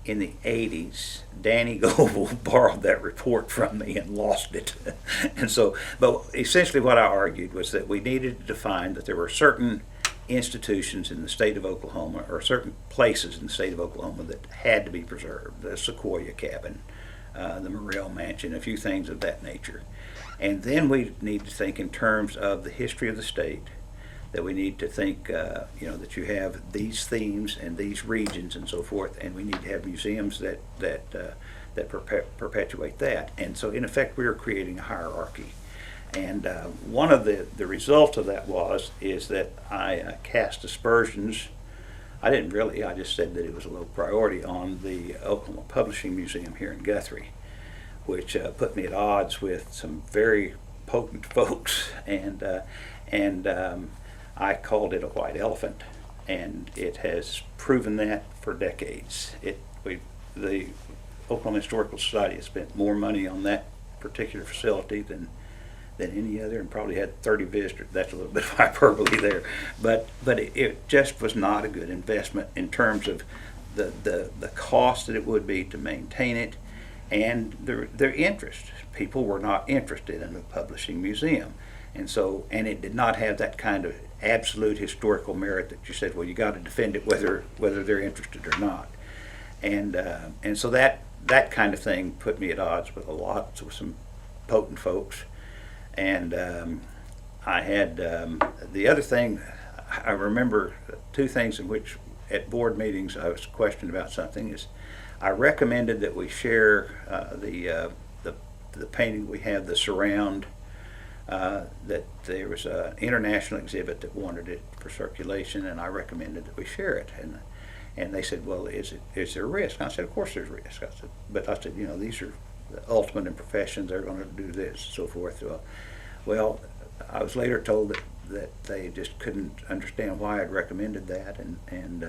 in the 80s, Danny Goebel borrowed that report from me and lost it. And so, but essentially what I argued was that we needed to define that there were certain institutions in the state of Oklahoma, or certain places in the state of Oklahoma, that had to be preserved. The Sequoia Cabin, the Morrell Mansion, a few things of that nature. And then we need to think in terms of the history of the state, that we need to think, that you have these themes and these regions and so forth, and we need to have museums that perpetuate that. And so in effect we are creating a hierarchy. And one of the results of that is that I cast aspersions. I didn't really, I just said that it was a low priority on the Oklahoma Publishing Museum here in Guthrie, which put me at odds with some very potent folks, and I called it a white elephant, and it has proven that for decades. The Oklahoma Historical Society has spent more money on that particular facility than any other, and probably had 30 visitors. That's a little bit of hyperbole there, but it just was not a good investment in terms of the cost that it would be to maintain it, and their interest. People were not interested in a publishing museum, and it did not have that kind of absolute historical merit that you said, well, you got to defend it whether they're interested or not. And so that kind of thing put me at odds with some potent folks. And I had the other thing. I remember two things in which at board meetings I was questioned about something. Is I recommended that we share the painting we had, the surround. That there was an international exhibit that wanted it for circulation, and I recommended that we share it. And they said, well, is there a risk? And I said, of course there's risk. But I said, these are the ultimate in professions. They're going to do this, so forth. Well, I was later told that they just couldn't understand why I'd recommended that, and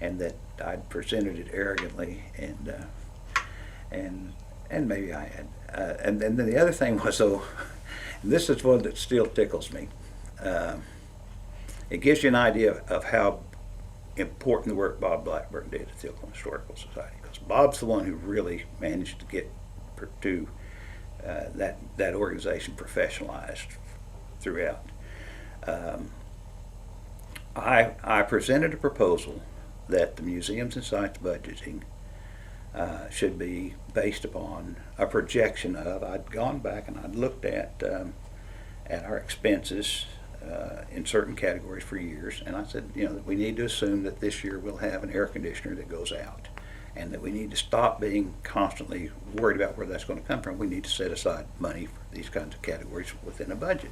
that I'd presented it arrogantly, and maybe I had. And then the other thing was, and this is one that still tickles me. It gives you an idea of how important the work Bob Blackburn did at the Oklahoma Historical Society, because Bob's the one who really managed to get to that organization professionalized throughout. I presented a proposal that the museums and sites budgeting should be based upon a projection of. I'd gone back and I'd looked at our expenses in certain categories for years, and I said, that we need to assume that this year we'll have an air conditioner that goes out, and that we need to stop being constantly worried about where that's going to come from. We need to set aside money for these kinds of categories within a budget.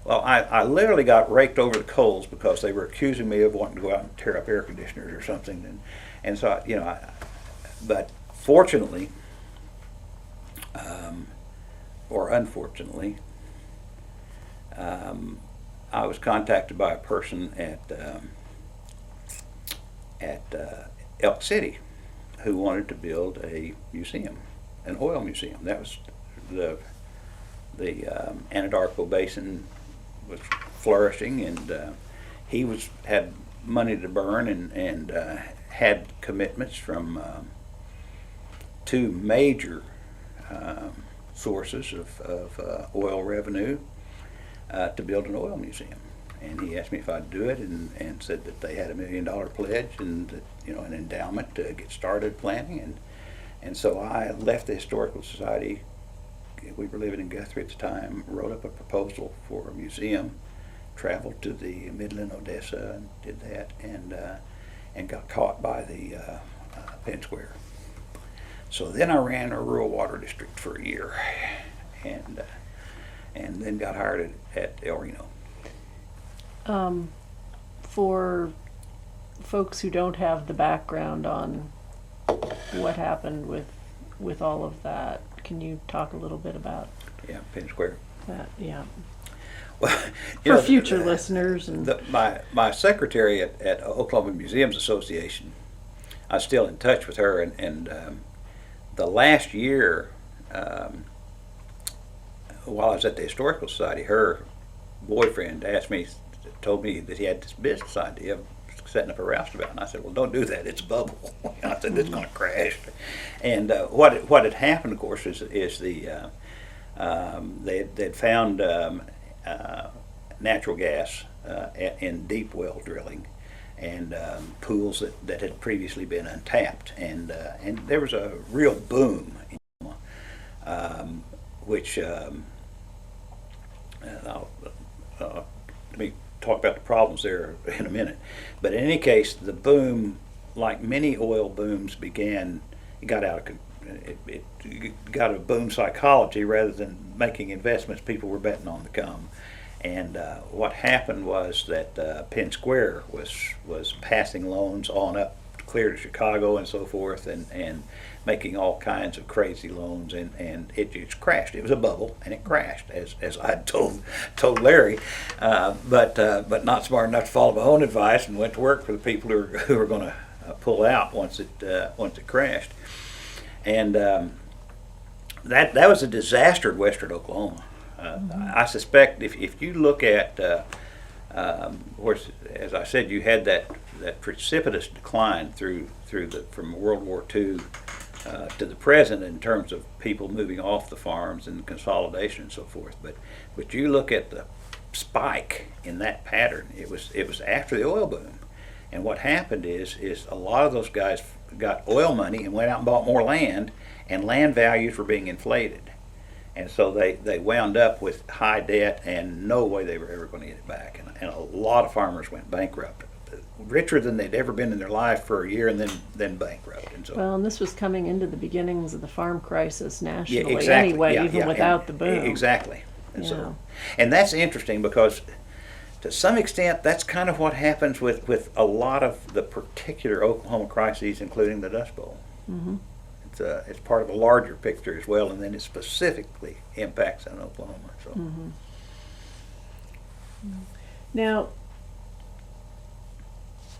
Well, I literally got raked over the coals because they were accusing me of wanting to go out and tear up air conditioners or something, and so but fortunately, or unfortunately, I was contacted by a person at Elk City who wanted to build a museum, an oil museum. That was the Anadarko Basin was flourishing, and he had money to burn, and had commitments from two major sources of oil revenue to build an oil museum. And he asked me if I'd do it, and said that they had $1 million pledge and that, an endowment to get started planning. And so I left the Historical Society. We were living in Guthrie at the time, wrote up a proposal for a museum, traveled to the Midland, Odessa, and did that, and got caught by the Penn Square. So then I ran a rural water district for a year, and then got hired at El Reno. For folks who don't have the background on what happened with all of that, can you talk a little bit about Penn Square. that? Yeah. Well, for future listeners. And my secretary at Oklahoma Museums Association, I was still in touch with her, and the last year, while I was at the Historical Society, her boyfriend told me that he had this business idea of setting up a roustabout, and I said, well, don't do that, it's a bubble. I said, it's going to crash. And what had happened, of course, is they'd found natural gas in deep well drilling, and pools that had previously been untapped, and there was a real boom, which let me talk about the problems there in a minute. But in any case, the boom, like many oil booms, it got a boom psychology rather than making investments. People were betting on the come. And what happened was that Penn Square was passing loans on up clear to Chicago and so forth, and making all kinds of crazy loans, and it just crashed. It was a bubble, and it crashed, as I told Larry, but not smart enough to follow my own advice, and went to work for the people who were going to pull out once it crashed, and that was a disaster in western Oklahoma. I suspect if you look at, as I said, you had that precipitous decline from World War II to the present in terms of people moving off the farms and consolidation and so forth. But you look at the spike in that pattern. It was after the oil boom, and what happened is a lot of those guys got oil money and went out and bought more land, and land values were being inflated. And so they wound up with high debt and no way they were ever going to get it back. And a lot of farmers went bankrupt, richer than they'd ever been in their life for a year, and then bankrupt. And so, Well, and this was coming into the beginnings of the farm crisis nationally exactly. anyway, Yeah, even yeah, without the boom. Exactly. And Yeah. so, and that's interesting because to some extent that's kind of what happens with a lot of the particular Oklahoma crises, including the Dust Bowl. Mm-hmm. It's part of a larger picture as well, and then it specifically impacts on Oklahoma. So. Mm-hmm. Now,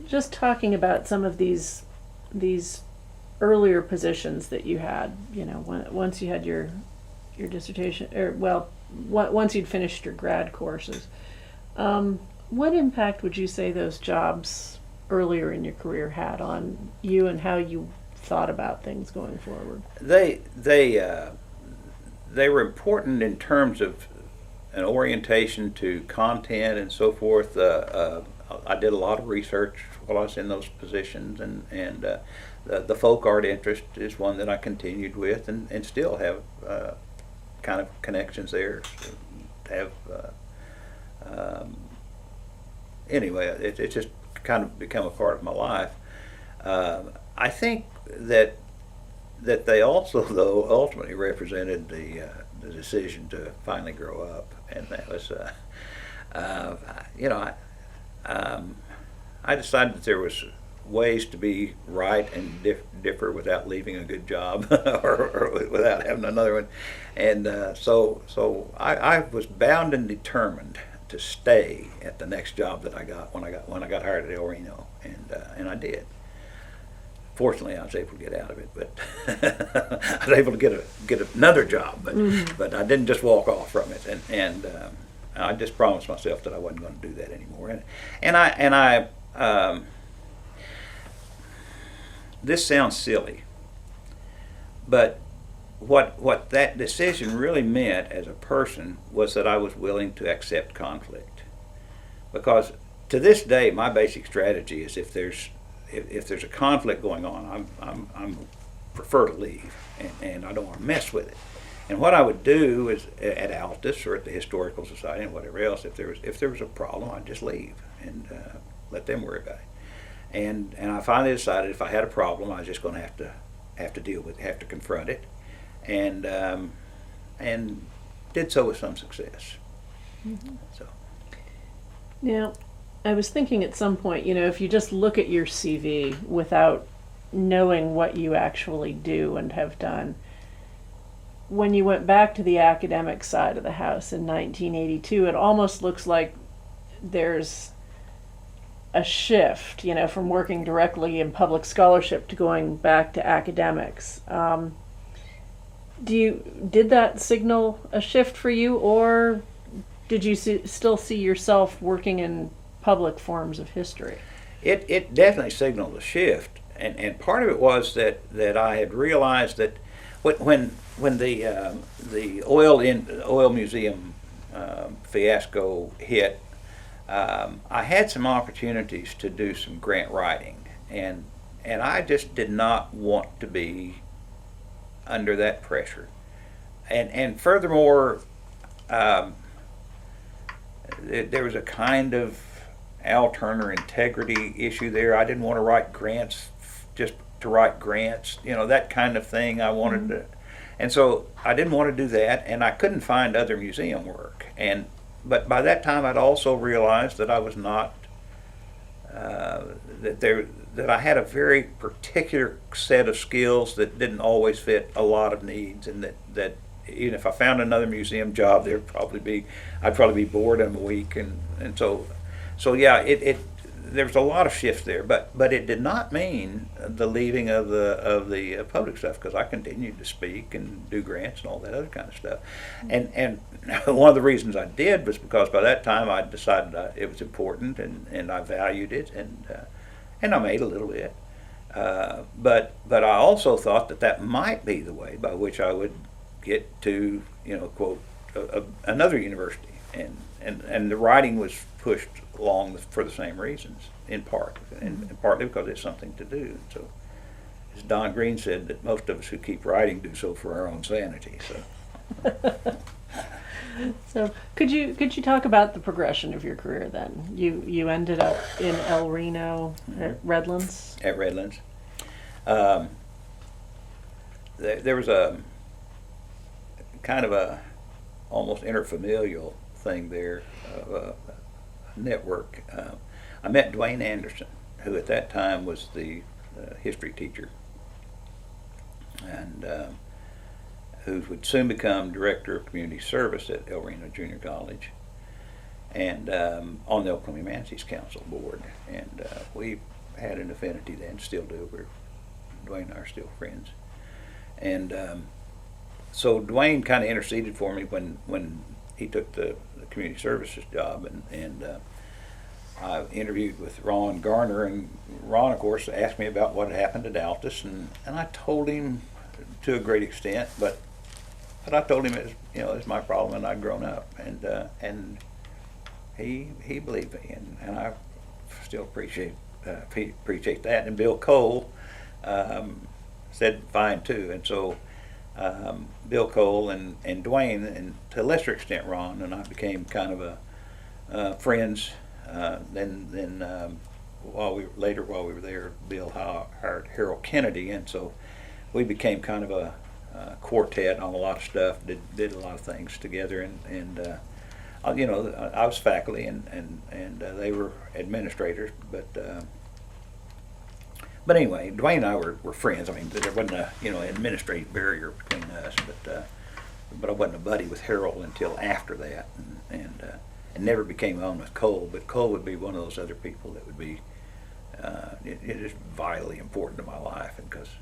just talking about some of these earlier positions that you had, once you had your dissertation, or once you'd finished your grad courses, what impact would you say those jobs earlier in your career had on you and how you thought about things going forward? They were important in terms of an orientation to content and so forth. I did a lot of research while I was in those positions, and the folk art interest is one that I continued with, and still have kind of connections there. Anyway, it's just kind of become a part of my life. I think that they also, though, ultimately represented the decision to finally grow up, and that was, I decided that there was ways to be right and differ without leaving a good job or without having another one, and so I was bound and determined to stay at the next job that I got when I got hired at El Reno, and I did. Fortunately, I was able to get out of it, but I was able to get another job, but I didn't just walk off from it, and I just promised myself that I wasn't going to do that anymore, and I this sounds silly, but what that decision really meant as a person was that I was willing to accept conflict, because to this day my basic strategy is if there's a conflict going on, I'm prefer to leave, and I don't want to mess with it. And what I would do is at Altus or at the Historical Society and whatever else, if there was a problem, I'd just leave and let them worry about it. And I finally decided if I had a problem, I was just going to have to deal with it, have to confront it, and did so with some success. Mm-hmm. So Now, I was thinking at some point, if you just look at your CV without knowing what you actually do and have done, when you went back to the academic side of the house in 1982, it almost looks like there's a shift, from working directly in public scholarship to going back to academics. Did that signal a shift for you, or did you still see yourself working in public forms of history? It definitely signaled a shift, and part of it was that I had realized that when the oil museum fiasco hit, I had some opportunities to do some grant writing, and I just did not want to be under that pressure, and furthermore, there was a kind of Al Turner integrity issue there. I didn't want to write grants just to write grants, that kind of thing. I wanted to, and so I didn't want to do that, and I couldn't find other museum work. But by that time, I'd also realized that I was not that I had a very particular set of skills that didn't always fit a lot of needs, and that even if I found another museum job, I'd probably be bored in a week, and so yeah, there was a lot of shifts there, but it did not mean the leaving of the public stuff, because I continued to speak and do grants and all that other kind of stuff, and one of the reasons I did was because by that time I decided it was important, and I valued it, and I made a little bit, but I also thought that might be the way by which I would get to quote another university, and the writing was pushed along for the same reasons, in part, and partly because it's something to do. So, as Don Green said, that most of us who keep writing do so for our own sanity. So, So could you talk about the progression of your career then? You ended up in El Reno at Redlands. At Redlands. Um, there was a kind of a almost interfamilial thing there, a network. I met Dwayne Anderson, who at that time was the history teacher, and who would soon become director of community service at El Reno Junior College, and on the Oklahoma Humanities Council board. And we had an affinity then, still do. Dwayne and I are still friends. And so Dwayne kind of interceded for me when he took the community services job, and I interviewed with Ron Garner, and Ron, of course, asked me about what had happened to Daltas, and I told him to a great extent, but I told him it's my problem, and I'd grown up, and he believed me, and I still appreciate that. And Bill Cole said fine too, and so Bill Cole and Dwayne, and to a lesser extent Ron, and I became kind of friends. Then while we were there, Bill hired Harold Kennedy, and so we became kind of a quartet on a lot of stuff. Did a lot of things together, and I was faculty, and they were administrators, but anyway, Dwayne and I were friends. I mean, there wasn't an administrative barrier between us, but I wasn't a buddy with Harold until after that, and never became on with Cole. But Cole would be one of those other people that would be it is vitally important to my life, and because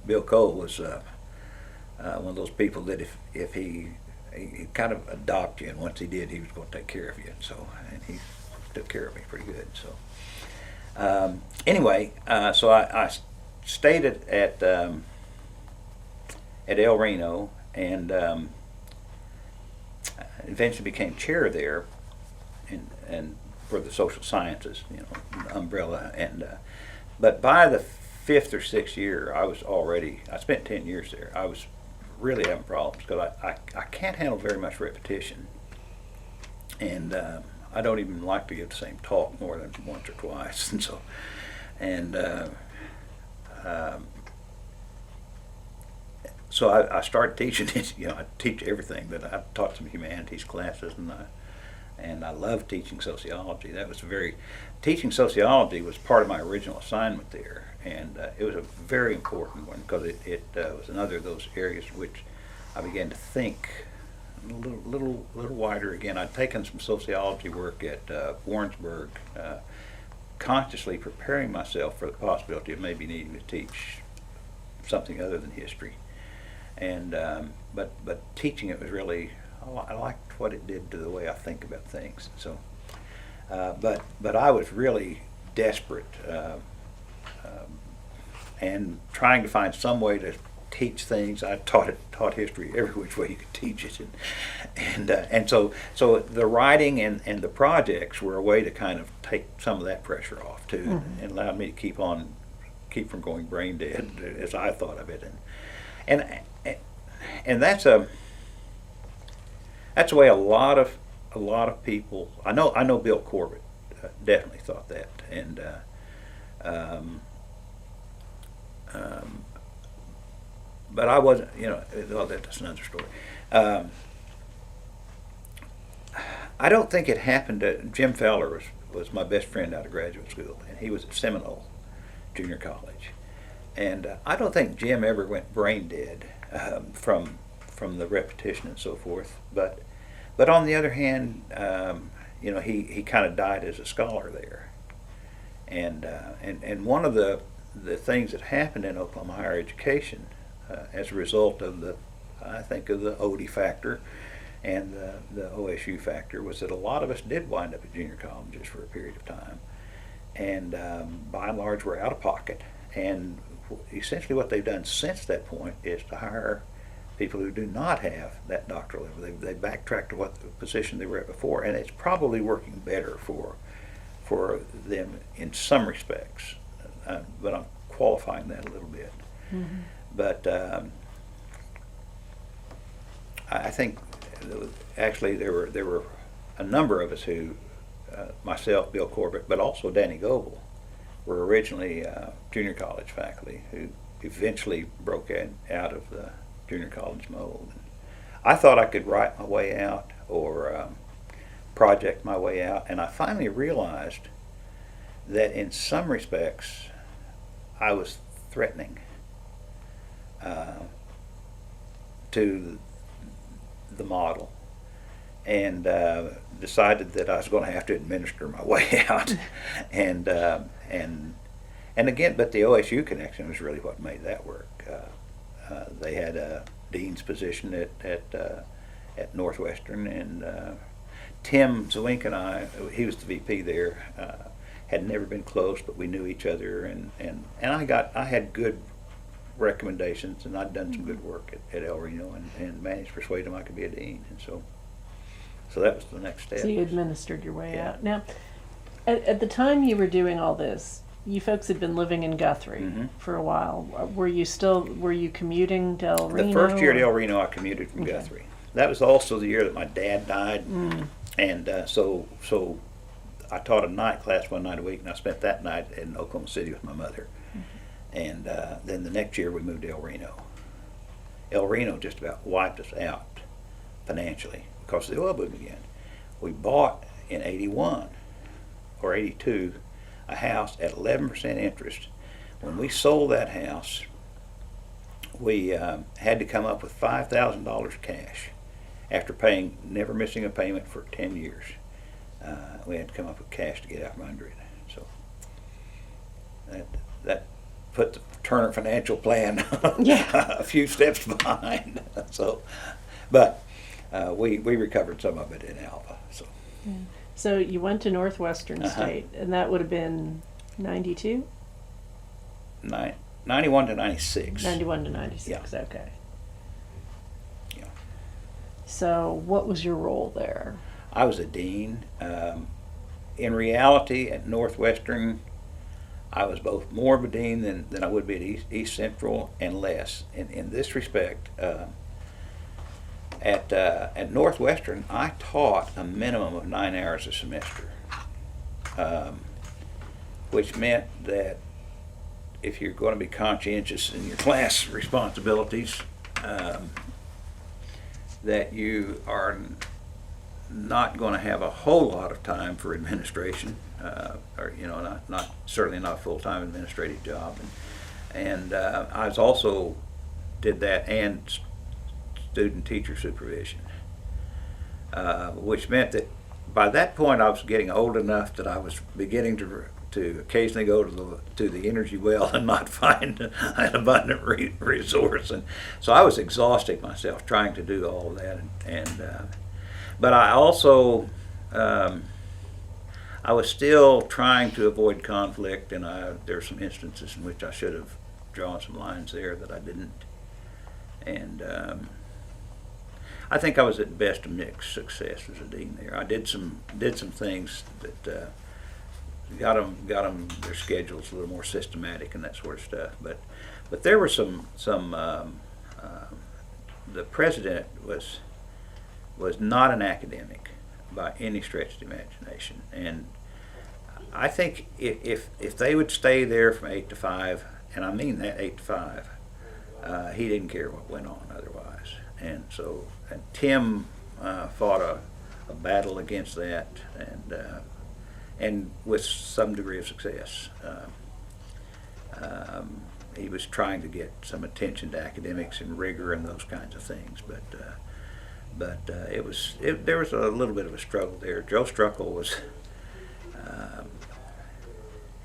Bill Cole was one of those people that if he kind of adopt you, and once he did, he was going to take care of you, and he took care of me pretty good. So anyway, so I stayed at El Reno, and eventually became chair there, and for the social sciences, umbrella, and but by the 5th or 6th year, I spent 10 years there. I was really having problems because I can't handle very much repetition, and I don't even like to give the same talk more than once or twice, and so so I started teaching it. I teach everything, but I taught some humanities classes, and I loved teaching sociology. Teaching sociology was part of my original assignment there, and it was a very important one because it was another of those areas which I began to think a little wider again. I'd taken some sociology work at Warrensburg, consciously preparing myself for the possibility of maybe needing to teach something other than history. And but teaching it was really, I liked what it did to the way I think about things. So, but I was really desperate and trying to find some way to teach things. I taught history every which way you could teach it, and so the writing and the projects were a way to kind of take some of that pressure off too, Mm-hmm. and allowed me to keep from going brain dead as I thought of it, and that's the way a lot of people. I know Bill Corbett definitely thought that, and but I wasn't. Well, that's another story. I don't think it happened to Jim Fowler was my best friend out of graduate school, and he was at Seminole Junior College, and I don't think Jim ever went brain dead from the repetition and so forth. But on the other hand, he kind of died as a scholar there, and one of the things that happened in Oklahoma higher education as a result of the Odie factor and the OSU factor was that a lot of us did wind up at junior colleges for a period of time, and by and large we're out of pocket. And essentially what they've done since that point is to hire people who do not have that doctoral level. They backtrack to what the position they were at before, and it's probably working better for them in some respects. But I'm qualifying that a little bit. Mm-hmm. But I think actually there were a number of us who, myself, Bill Corbett, but also Danny Goebel, were originally junior college faculty who eventually broke out of the junior college mold. I thought I could write my way out or project my way out, and I finally realized that in some respects I was threatening to the model, and decided that I was going to have to administer my way out, and again, but the OSU connection was really what made that work. They had a dean's position at Northwestern, and Tim Zwink and I, he was the VP there, had never been close, but we knew each other, and I had good recommendations, and I'd done some good work at El Reno, and managed to persuade him I could be a dean, and so that was the next step. So you administered your way Yeah. out. Now, at the time you were doing all this, you folks had been living in Guthrie Mhm. for a while. Were you commuting to El Reno? The first year at or- El Reno, I commuted from Okay. Guthrie. That was also the year that my dad died, and so I taught a night class one night a week, and I spent that night in Oklahoma City with my mother. And then the next year we moved to El Reno. El Reno just about wiped us out financially because of the oil boom again. We bought in 81 or 82 a house at 11% interest. When we sold that house, we had to come up with $5,000 cash after never missing a payment for 10 years. We had to come up with cash to get out from under it. So that put the Turner financial plan Yeah. a few steps behind. So, but we recovered some of it in Alva. So. So you went to Northwestern Uh-huh. State, and that would have been 92? 91 to 96. 91 to 96, Yeah. okay. Yeah. So what was your role there? I was a dean. In reality, at Northwestern, I was both more of a dean than I would be at East Central, and less. In this respect, at Northwestern, I taught a minimum of 9 hours a semester, which meant that if you're going to be conscientious in your class responsibilities, that you are not going to have a whole lot of time for administration, or certainly not a full-time administrative job, and I was also did that and student teacher supervision, which meant that by that point I was getting old enough that I was beginning to occasionally go to the energy well and not find an abundant resource, and so I was exhausting myself trying to do all of that, but I also I was still trying to avoid conflict, and there were some instances in which I should have drawn some lines there that I didn't, and I think I was at best a mixed success as a dean there. I did some things that got them their schedules a little more systematic and that sort of stuff. But there were some the president was not an academic by any stretch of the imagination, and I think if they would stay there from 8 to 5, and I mean that 8 to 5, he didn't care what went on otherwise. And so Tim fought a battle against that, and with some degree of success. He was trying to get some attention to academics and rigor and those kinds of things, but there was a little bit of a struggle there. Joe Struckle was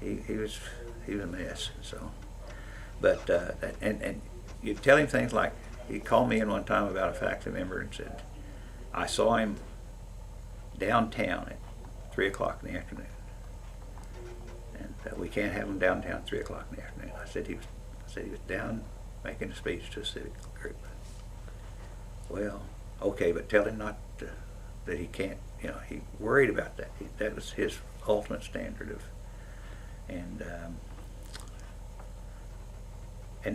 he was a mess. So, but and you tell him things like, he called me in one time about a faculty member and said, I saw him downtown at 3 o'clock in the afternoon, and we can't have him downtown at 3 o'clock in the afternoon. I said he was down making a speech to a civic group. Well, okay, but tell him not that he can't. He worried about that. That was his ultimate standard of,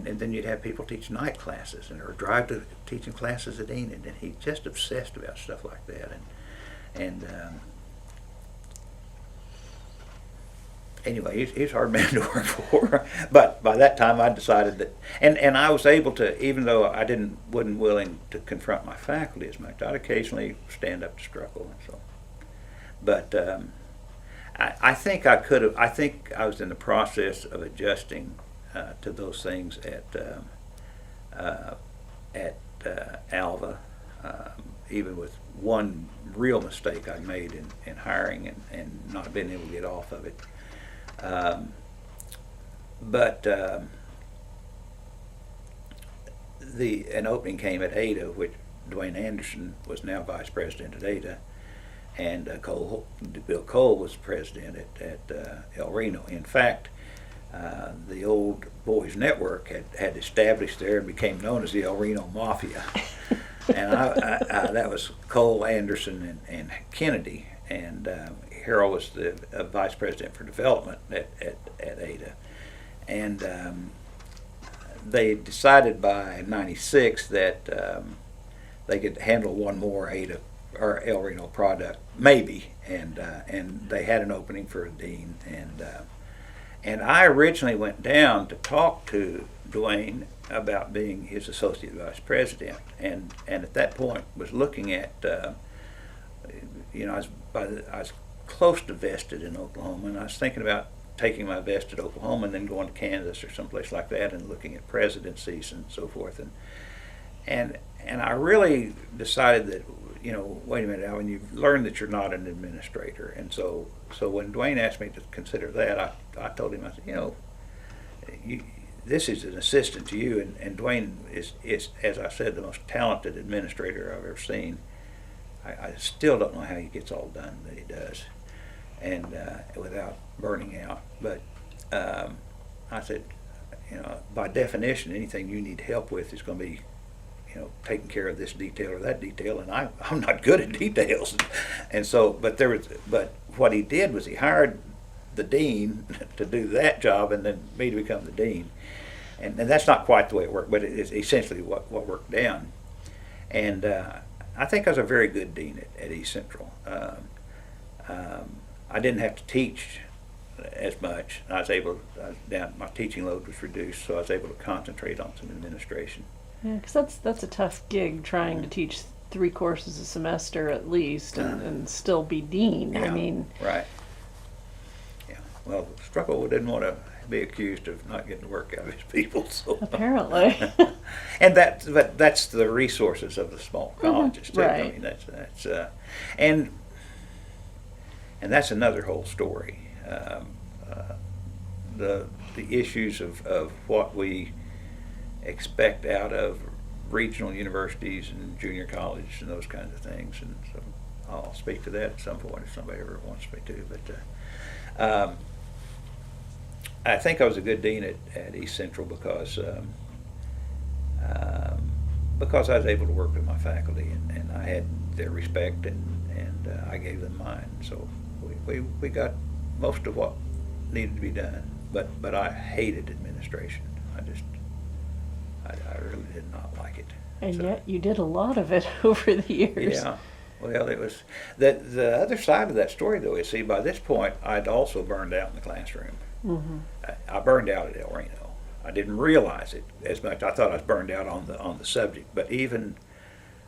and then you'd have people teach night classes or drive to teaching classes at Enid, and he's just obsessed about stuff like that. And anyway, he's a hard man to work for. But by that time, I decided that, and I was able to, even though I wasn't willing to confront my faculty as much, I'd occasionally stand up to struggle. And so, but I think I could have. I think I was in the process of adjusting to those things at Alva, even with one real mistake I made in hiring and not being able to get off of it. But an opening came at Ada, which Dwayne Anderson was now vice president at Ada, and Bill Cole was president at El Reno. In fact, the old Boys Network had established there and became known as the El Reno Mafia. And that was Cole, Anderson, and Kennedy, and Harold was the vice president for development at Ada. And they decided by '96 that they could handle one more Ada or El Reno product, maybe, and they had an opening for a dean, and I originally went down to talk to Dwayne about being his associate vice president, and at that point was looking at, I was close to vested in Oklahoma, and I was thinking about taking my vested Oklahoma and then going to Kansas or someplace like that and looking at presidencies and so forth, and I really decided that, wait a minute, Alvin, you've learned that you're not an administrator, and so when Dwayne asked me to consider that, I told him, I said, this is an assistant to you, and Dwayne is, as I said, the most talented administrator I've ever seen. I still don't know how he gets all done that he does, and without burning out. But I said, by definition, anything you need help with is going to be, taking care of this detail or that detail, and I'm not good at details, and so. But what he did was he hired the dean to do that job, and then me to become the dean, and that's not quite the way it worked, but it's essentially what worked down, and I think I was a very good dean at East Central. I didn't have to teach as much. My teaching load was reduced, so I was able to concentrate on some administration. Yeah, because that's a tough gig, trying to teach 3 courses a semester at least, and still be dean. Yeah, I mean, right. Yeah. Well, Struckle didn't want to be accused of not getting the work out of his people. So apparently. And that's the resources of the small colleges too. Right. I mean, that's and that's another whole story. The issues of what we expect out of regional universities and junior college and those kinds of things, and so I'll speak to that at some point if somebody ever wants me to. But I think I was a good dean at East Central because I was able to work with my faculty, and I had their respect, and I gave them mine. So we got most of what needed to be done. But I hated administration. I really did not like it. And yet you did a lot of it over the years. Yeah. Well, it was the other side of that story, though, is, see, by this point, I'd also burned out in the classroom. Mm-hmm. I burned out at El Reno. I didn't realize it as much. I thought I was burned out on the subject, but even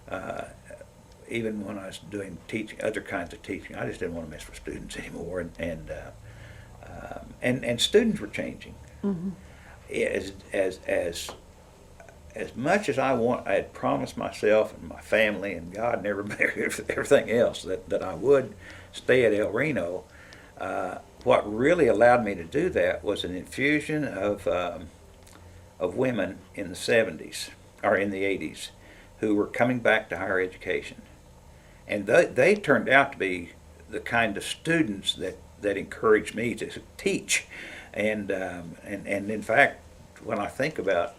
when I was doing teaching, other kinds of teaching, I just didn't want to mess with students anymore, and students were changing. Mm-hmm. As much as I had promised myself and my family and God and everything else that I would stay at El Reno. What really allowed me to do that was an infusion of women in the 70s or in the 80s who were coming back to higher education, and they turned out to be the kind of students that encouraged me to teach, and in fact, when I think about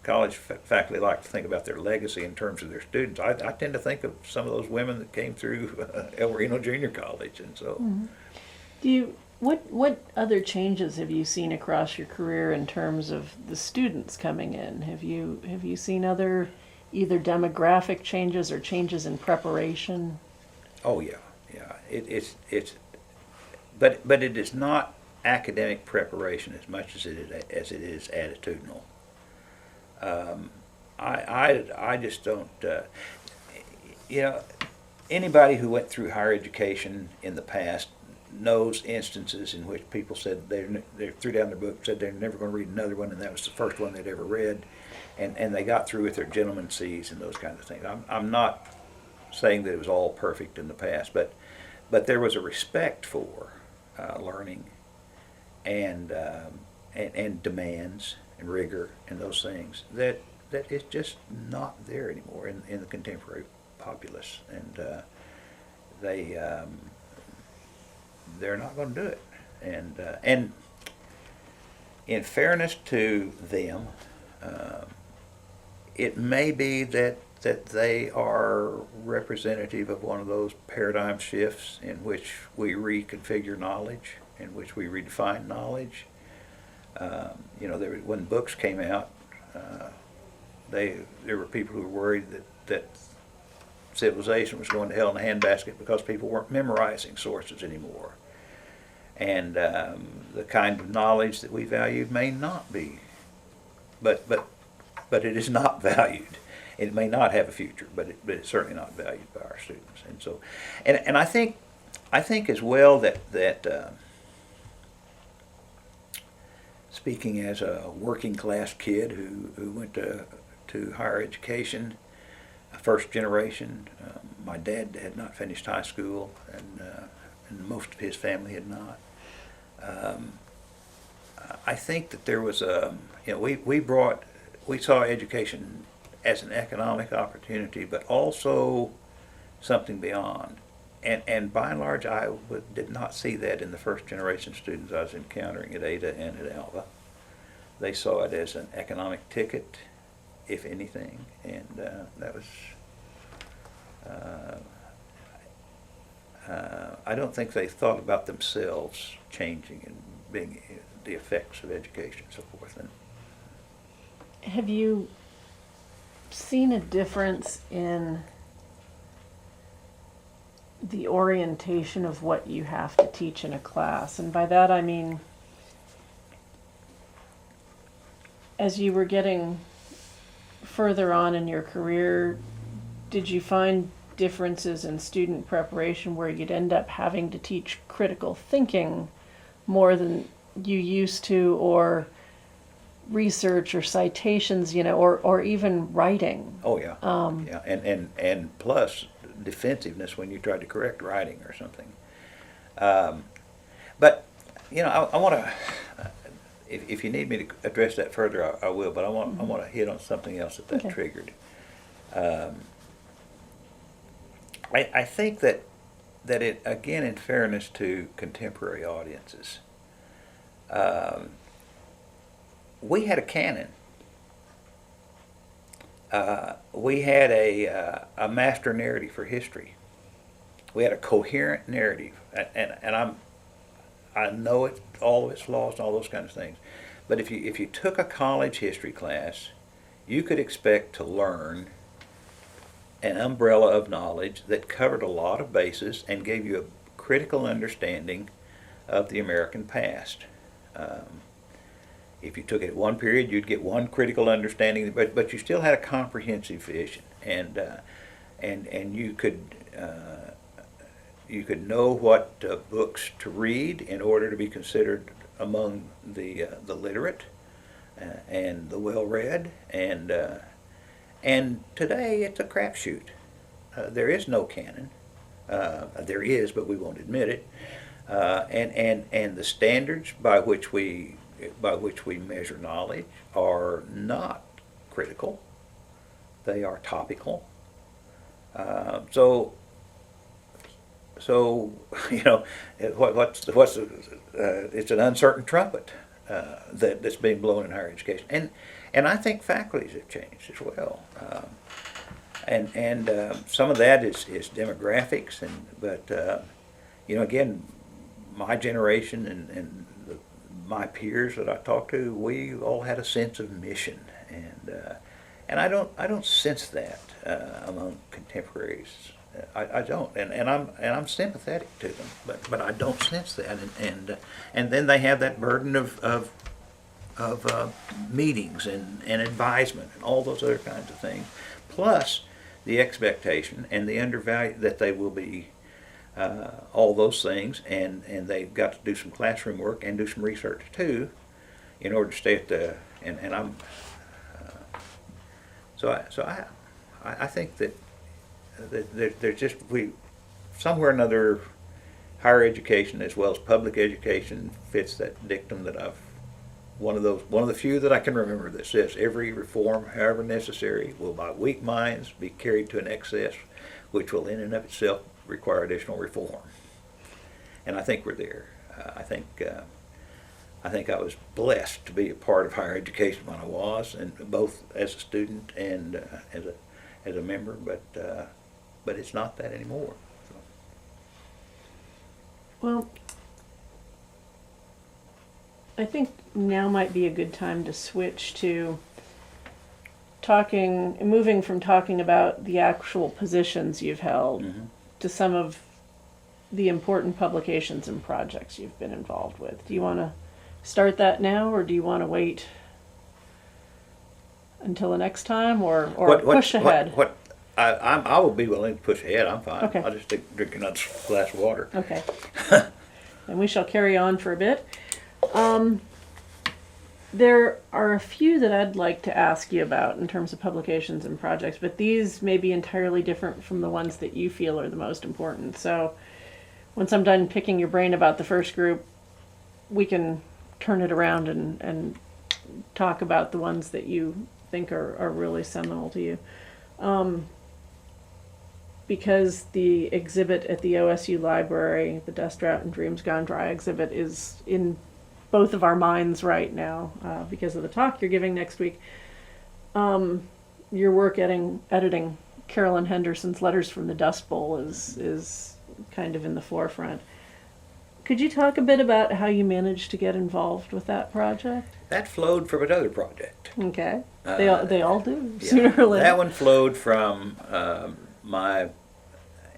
college faculty like to think about their legacy in terms of their students, I tend to think of some of those women that came through El Reno Junior College, and so. Mm-hmm. What other changes have you seen across your career in terms of the students coming in? Have you seen other either demographic changes or changes in preparation? Oh yeah, yeah. But it is not academic preparation as much as it is attitudinal. I just don't. You know, anybody who went through higher education in the past knows instances in which people said they threw down their book, said they're never going to read another one, and that was the first one they'd ever read, and they got through with their gentleman's C's and those kinds of things. I'm not saying that it was all perfect in the past, but there was a respect for learning and demands and rigor and those things that is just not there anymore in the contemporary populace, and they're not going to do it. And in fairness to them, it may be that they are representative of one of those paradigm shifts in which we reconfigure knowledge, in which we redefine knowledge. When books came out, there were people who were worried that civilization was going to hell in a handbasket because people weren't memorizing sources anymore. And the kind of knowledge that we valued may not be, but it is not valued. It may not have a future, but it's certainly not valued by our students. And so, and I think as well that speaking as a working class kid who went to higher education, first generation, my dad had not finished high school, and most of his family had not. I think that there was we saw education as an economic opportunity, but also something beyond. And by and large, I did not see that in the first generation students I was encountering at Ada and at Alva. They saw it as an economic ticket, if anything, and that was. I don't think they thought about themselves changing and being the effects of education and so forth. And Have you seen a difference in the orientation of what you have to teach in a class? And by that I mean, as you were getting further on in your career, did you find differences in student preparation where you'd end up having to teach critical thinking more than you used to, or research or citations, or even writing? oh yeah, yeah, and plus defensiveness when you tried to correct writing or something. But I want to. If you need me to address that further, I will. But I want to hit on something else that Okay. triggered. I think that it, again, in fairness to contemporary audiences, we had a canon. We had a master narrative for history. We had a coherent narrative, and I know it, all of its flaws and all those kinds of things. But if you took a college history class, you could expect to learn an umbrella of knowledge that covered a lot of bases and gave you a critical understanding of the American past. If you took it at one period, you'd get one critical understanding, but you still had a comprehensive vision, and you could know what books to read in order to be considered among the literate and the well-read, and today it's a crapshoot. There is no canon. There is, but we won't admit it. And the standards by which we measure knowledge are not critical. They are topical. So it's an uncertain trumpet that's being blown in higher education, and I think faculties have changed as well, and some of that is demographics, but again, my generation and my peers that I talked to, we all had a sense of mission, and I don't sense that among contemporaries. I don't, and I'm sympathetic to them, but I don't sense that, and then they have that burden of meetings and advisement and all those other kinds of things, plus the expectation and the undervalue that they will be all those things, and they've got to do some classroom work and do some research too, in order to stay at the and I'm I think that there's just somewhere or another higher education as well as public education fits that dictum that one of the few that I can remember that says every reform, however necessary, will by weak minds be carried to an excess which will in and of itself require additional reform. And I think we're there. I think I was blessed to be a part of higher education when I was, and both as a student and as a member, but it's not that anymore. So. Well, I think now might be a good time to switch to moving from talking about the actual positions you've held Mm-hmm. to some of the important publications and projects you've been involved with. Do you want to start that now, or do you want to wait until the next time, or push ahead? I will be willing to push ahead. I'm fine. Okay. I'll just drink another glass of water. Okay. And we shall carry on for a bit. There are a few that I'd like to ask you about in terms of publications and projects, but these may be entirely different from the ones that you feel are the most important. So once I'm done picking your brain about the first group, we can turn it around and talk about the ones that you think are really seminal to you. Because the exhibit at the OSU library, the Dust Drought and Dreams Gone Dry exhibit, is in both of our minds right now because of the talk you're giving next week. Your work editing Carolyn Henderson's Letters from the Dust Bowl is kind of in the forefront. Could you talk a bit about how you managed to get involved with that project? That flowed from another project. Okay. They all do, Yeah. sooner or later. That one flowed from my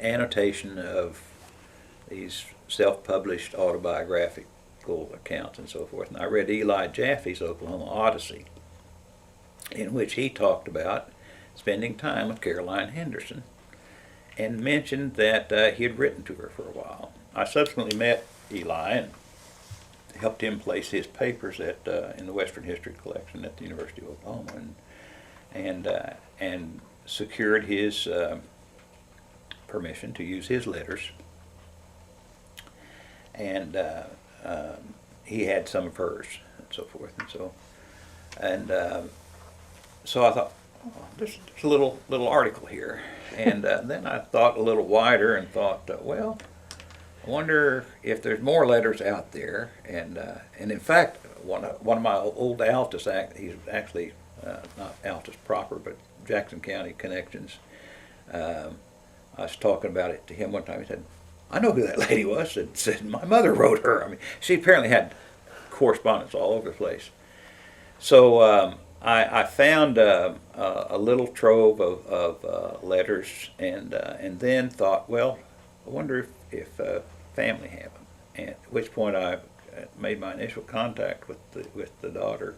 annotation of these self-published autobiographical accounts and so forth. And I read Eli Jaffe's Oklahoma Odyssey, in which he talked about spending time with Caroline Henderson and mentioned that he had written to her for a while. I subsequently met Eli and helped him place his papers in the Western History Collection at the University of Oklahoma, and secured his permission to use his letters. And he had some of hers and so forth, so I thought, oh, there's a little article here, and then I thought a little wider and thought, well, I wonder if there's more letters out there, and in fact, one of my old Altus he's actually not Altus proper, but Jackson County connections. I was talking about it to him one time. He said, I know who that lady was. Said my mother wrote her. I mean, she apparently had correspondence all over the place. So I found a little trove of letters, and then thought, well, I wonder if family have them. And at which point I made my initial contact with the daughter,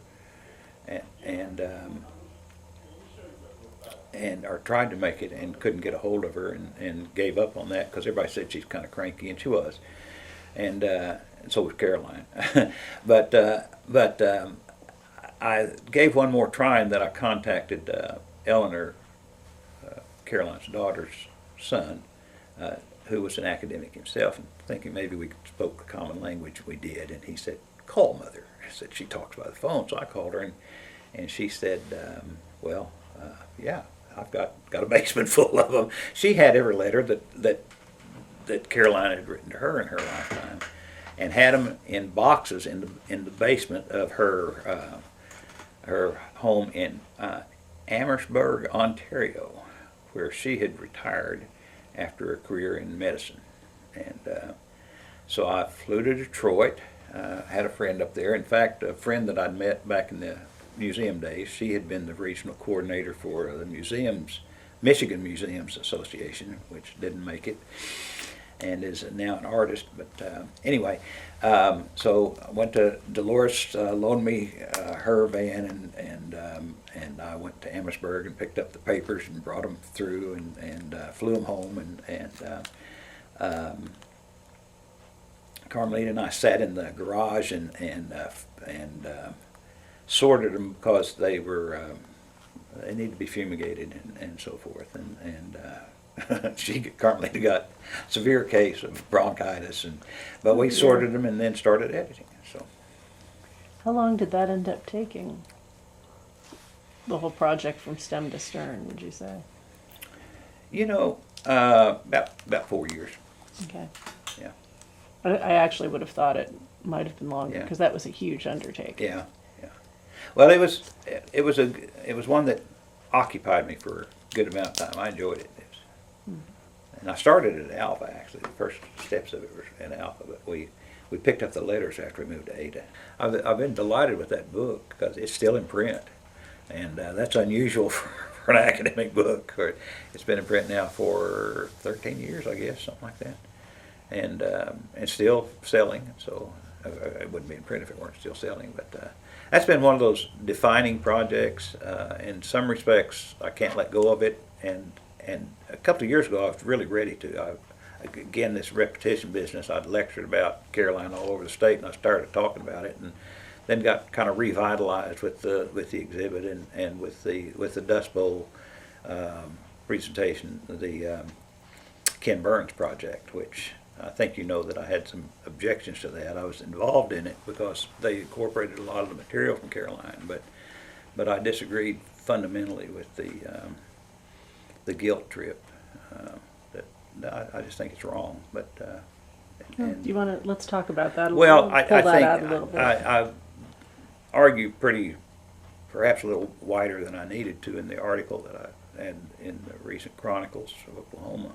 or tried to make it and couldn't get a hold of her, and gave up on that because everybody said she's kind of cranky, and she was, and so was Caroline. but I gave one more try, and that I contacted Eleanor, Caroline's daughter's son, who was an academic himself, and thinking maybe we spoke a common language. We did, and he said, call Mother. I said, she talks by the phone. So I called her, and she said, well, yeah, I've got a basement full of them. She had every letter that Caroline had written to her in her lifetime, and had them in boxes in the basement of her home in Amherstburg, Ontario, where she had retired after a career in medicine. And So I flew to Detroit, had a friend up there. In fact, a friend that I'd met back in the museum days, she had been the regional coordinator for the museums, Michigan Museums Association, which didn't make it, and is now an artist. But anyway, so I went to Dolores, loaned me her van, and I went to Amherstburg and picked up the papers and brought them through and flew them home. And Carmelita and I sat in the garage and sorted them because they need to be fumigated and so forth. And Carmelita got severe case of bronchitis, but we sorted them and then started editing. So, How long did that end up taking? The whole project from stem to stern, would you say? About 4 years. Okay. Yeah. I actually would have thought it might have been longer Yeah. because that was a huge undertaking. Yeah. Well, it was one that occupied me for a good amount of time. I enjoyed it. And I started at Alpha, actually. The first steps of it were in Alpha, but we picked up the letters after we moved to Ada. I've been delighted with that book because it's still in print, and that's unusual for an academic book. It's been in print now for 13 years, I guess, something like that, and still selling. So it wouldn't be in print if it weren't still selling. But that's been one of those defining projects. In some respects, I can't let go of it, and a couple of years ago, I was really ready to. Again, this repetition business, I'd lectured about Carolina all over the state, and I started talking about it, and then got kind of revitalized with the exhibit and with the Dust Bowl presentation, the Ken Burns project, which I think you know that I had some objections to that. I was involved in it because they incorporated a lot of the material from Carolina, but I disagreed fundamentally with the guilt trip. I just think it's wrong. But Do you want to let's talk about that a well, little? I Pull that think out a little bit. I argue perhaps a little wider than I needed to in the article that I had in the recent Chronicles of Oklahoma.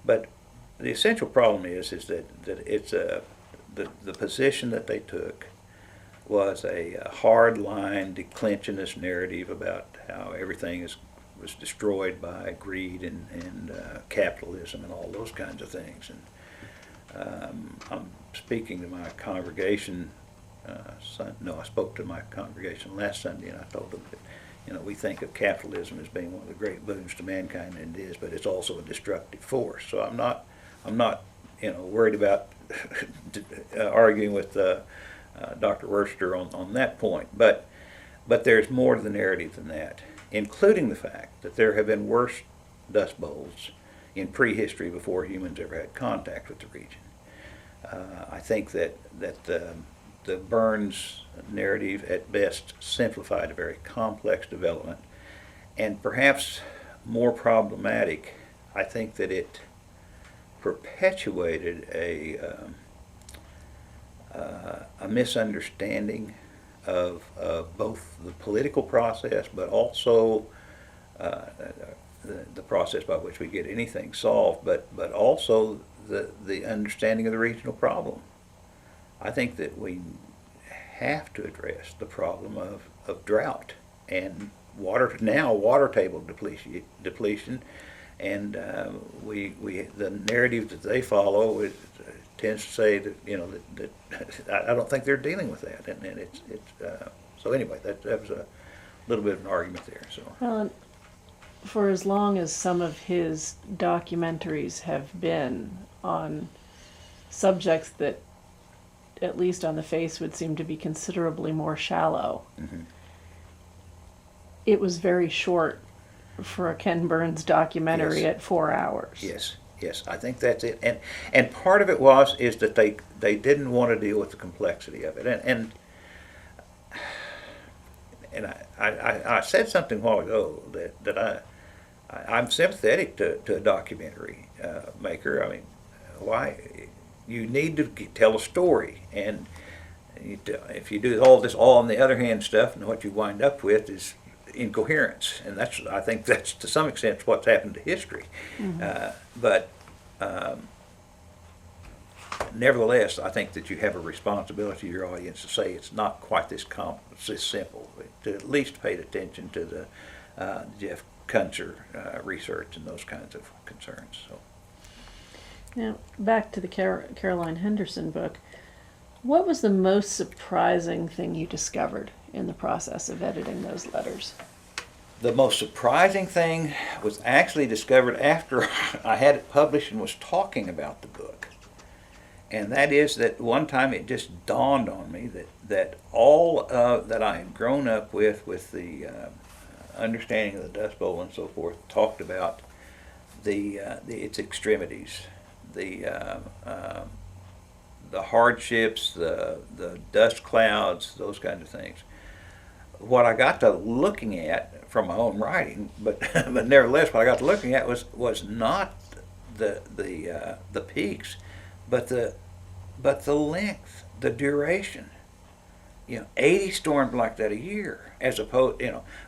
But the essential problem is that it's the position that they took was a hard line declensionist narrative about how everything was destroyed by greed and capitalism and all those kinds of things. And I'm speaking to my congregation. I spoke to my congregation last Sunday, and I told them that we think of capitalism as being one of the great boons to mankind, and it is, but it's also a destructive force. So I'm not worried about arguing with Dr. Worcester on that point, but there's more to the narrative than that, including the fact that there have been worse dust bowls in prehistory before humans ever had contact with the region. I think that the Burns narrative at best simplified a very complex development, and perhaps more problematic, I think that it perpetuated a misunderstanding of both the political process, but also the process by which we get anything solved, but also the understanding of the regional problem. I think that we have to address the problem of drought and water table depletion, and the narrative that they follow tends to say that I don't think they're dealing with that, and it's so anyway that was a little bit of an argument there. So Well, for as long as some of his documentaries have been on subjects that, at least on the face, would seem to be considerably more shallow, it was very short for a Ken Burns documentary at 4 hours. Yes, I think that's it, and part of it is that they didn't want to deal with the complexity of it, and I said something a while ago that I'm sympathetic to a documentary maker. I mean, why? You need to tell a story, and if you do all this all on the other hand stuff, and what you wind up with is incoherence, and I think that's to some extent what's happened to history. But nevertheless, I think that you have a responsibility to your audience to say it's not quite it's this simple. To at least pay attention to the Jeff Kunzer research and those kinds of concerns. So. Now, back to the Caroline Henderson book. What was the most surprising thing you discovered in the process of editing those letters? The most surprising thing was actually discovered after I had it published and was talking about the book. And that is that one time it just dawned on me that all that I had grown up with the understanding of the Dust Bowl and so forth, talked about its extremities, the hardships, the dust clouds, those kinds of things. What I got to looking at from my own writing, but nevertheless, what I got to looking at was not the peaks, but the length, the duration. 80 storms like that a year, as opposed,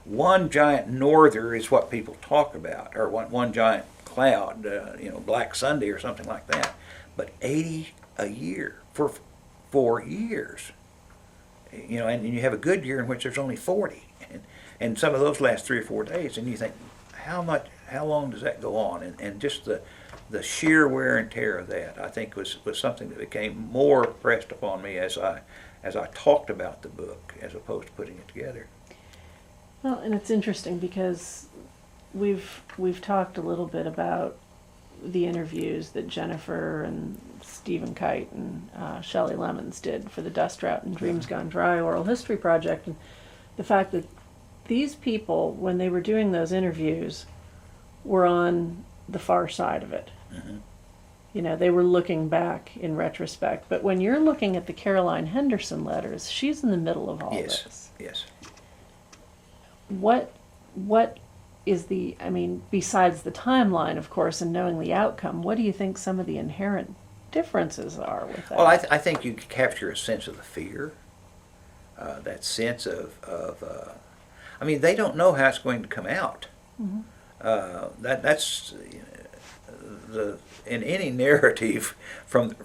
one giant norther is what people talk about, or one giant cloud, Black Sunday or something like that. But 80 a year for 4 years. And you have a good year in which there's only 40, and some of those last 3 or 4 days, and you think, how long does that go on? And just the sheer wear and tear of that, I think, was something that became more pressed upon me as I talked about the book as opposed to putting it together. Well, and it's interesting because we've talked a little bit about the interviews that Jennifer and Stephen Kite and Shelley Lemons did for the Dust Drought and Dreams Gone Dry Oral History Project, and the fact that these people, when they were doing those interviews, were on the far side of it. Mm-hmm. They were looking back in retrospect. But when you're looking at the Caroline Henderson letters, she's in the middle of all this. Yes. What is besides the timeline, of course, and knowing the outcome, what do you think some of the inherent differences are with that? Well, I think you capture a sense of the fear, that sense of they don't know how it's going to come out. Mm-hmm. That's in any narrative from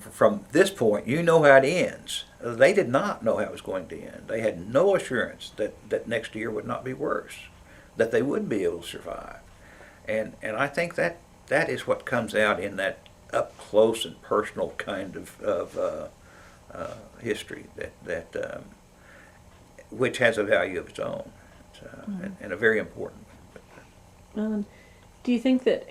this point, you know how it ends. They did not know how it was going to end. They had no assurance that next year would not be worse, that they would be able to survive. And I think that is what comes out in that up close and personal kind of history that which has a value of its own, and a very important one. Do you think that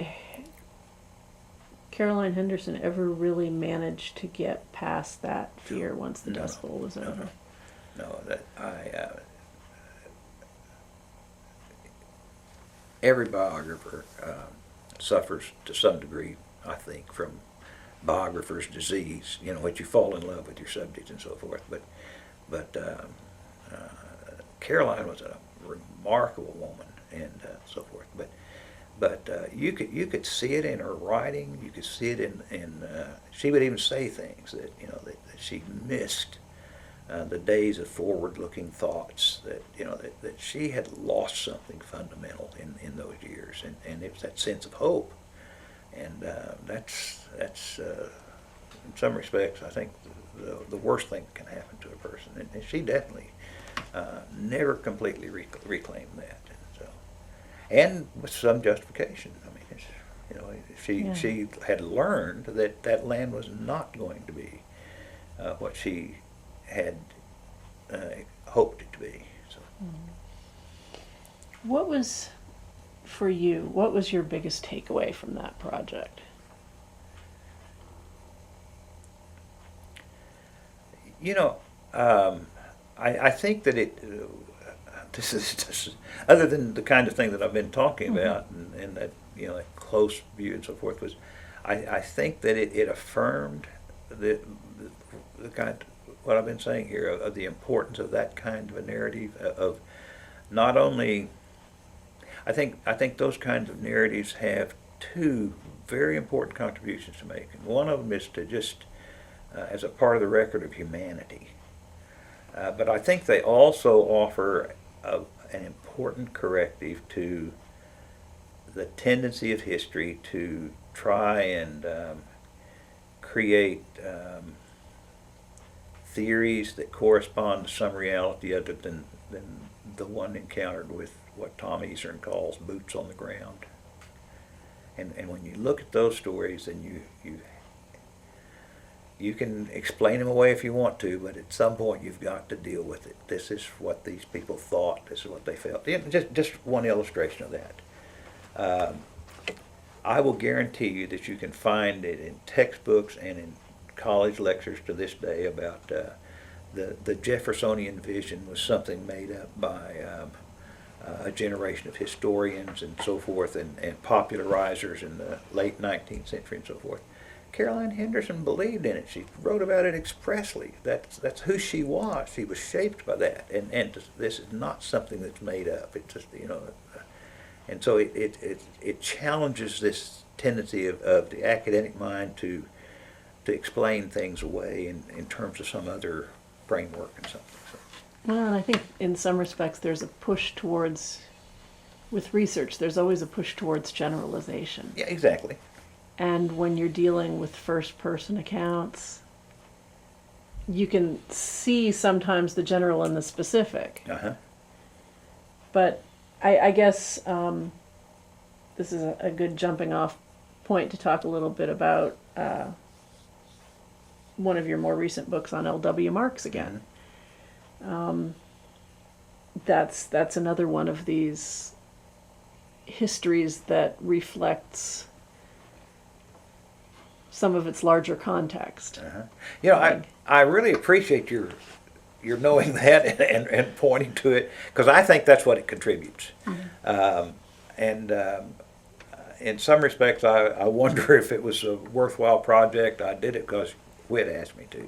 Caroline Henderson ever really managed to get past that fear once the Dust Bowl was over? No, every biographer suffers to some degree, I think, from biographer's disease, which you fall in love with your subject and so forth. But Caroline was a remarkable woman and so forth. But you could see it in her writing. You could see it in she would even say things that that she missed. The days of forward-looking thoughts, that she had lost something fundamental in those years, and it was that sense of hope, and that's in some respects, I think, the worst thing that can happen to a person, and she definitely never completely reclaimed that, and with some justification. She had learned that land was not going to be what she had hoped it to be. So. What was, for you, what was your biggest takeaway from that project? I think that this is just, other than the kind of thing that I've been talking about, and that that close view and so forth, was I think that it affirmed the kind, what I've been saying here, of the importance of that kind of a narrative, of not only, I think those kinds of narratives have two very important contributions to make, and one of them is to just as a part of the record of humanity, but I think they also offer an important corrective to the tendency of history to try and create theories that correspond to some reality other than the one encountered with what Tom Easern calls boots on the ground. And when you look at those stories, then you can explain them away if you want to, but at some point you've got to deal with it. This is what these people thought. This is what they felt. Just one illustration of that. I will guarantee you that you can find it in textbooks and in college lectures to this day about the Jeffersonian vision was something made up by a generation of historians and so forth, and popularizers in the late 19th century and so forth. Caroline Henderson believed in it. She wrote about it expressly. That's who she was. She was shaped by that, and this is not something that's made up. It's just, and so it challenges this tendency of the academic mind to explain things away in terms of some other framework and something. So. Well, and I think in some respects there's a push towards, with research, there's always a push towards generalization. Yeah, exactly. And when you're dealing with first-person accounts, you can see sometimes the general and the specific. Uh-huh. But I guess this is a good jumping-off point to talk a little bit about one of your more recent books on L.W. Marks again. That's another one of these histories that reflects some of its larger context. Uh-huh. I really appreciate your knowing that and pointing to it, because I think that's what it contributes. Mm-hmm. In some respects, I wonder if it was a worthwhile project. I did it because Whit asked me to,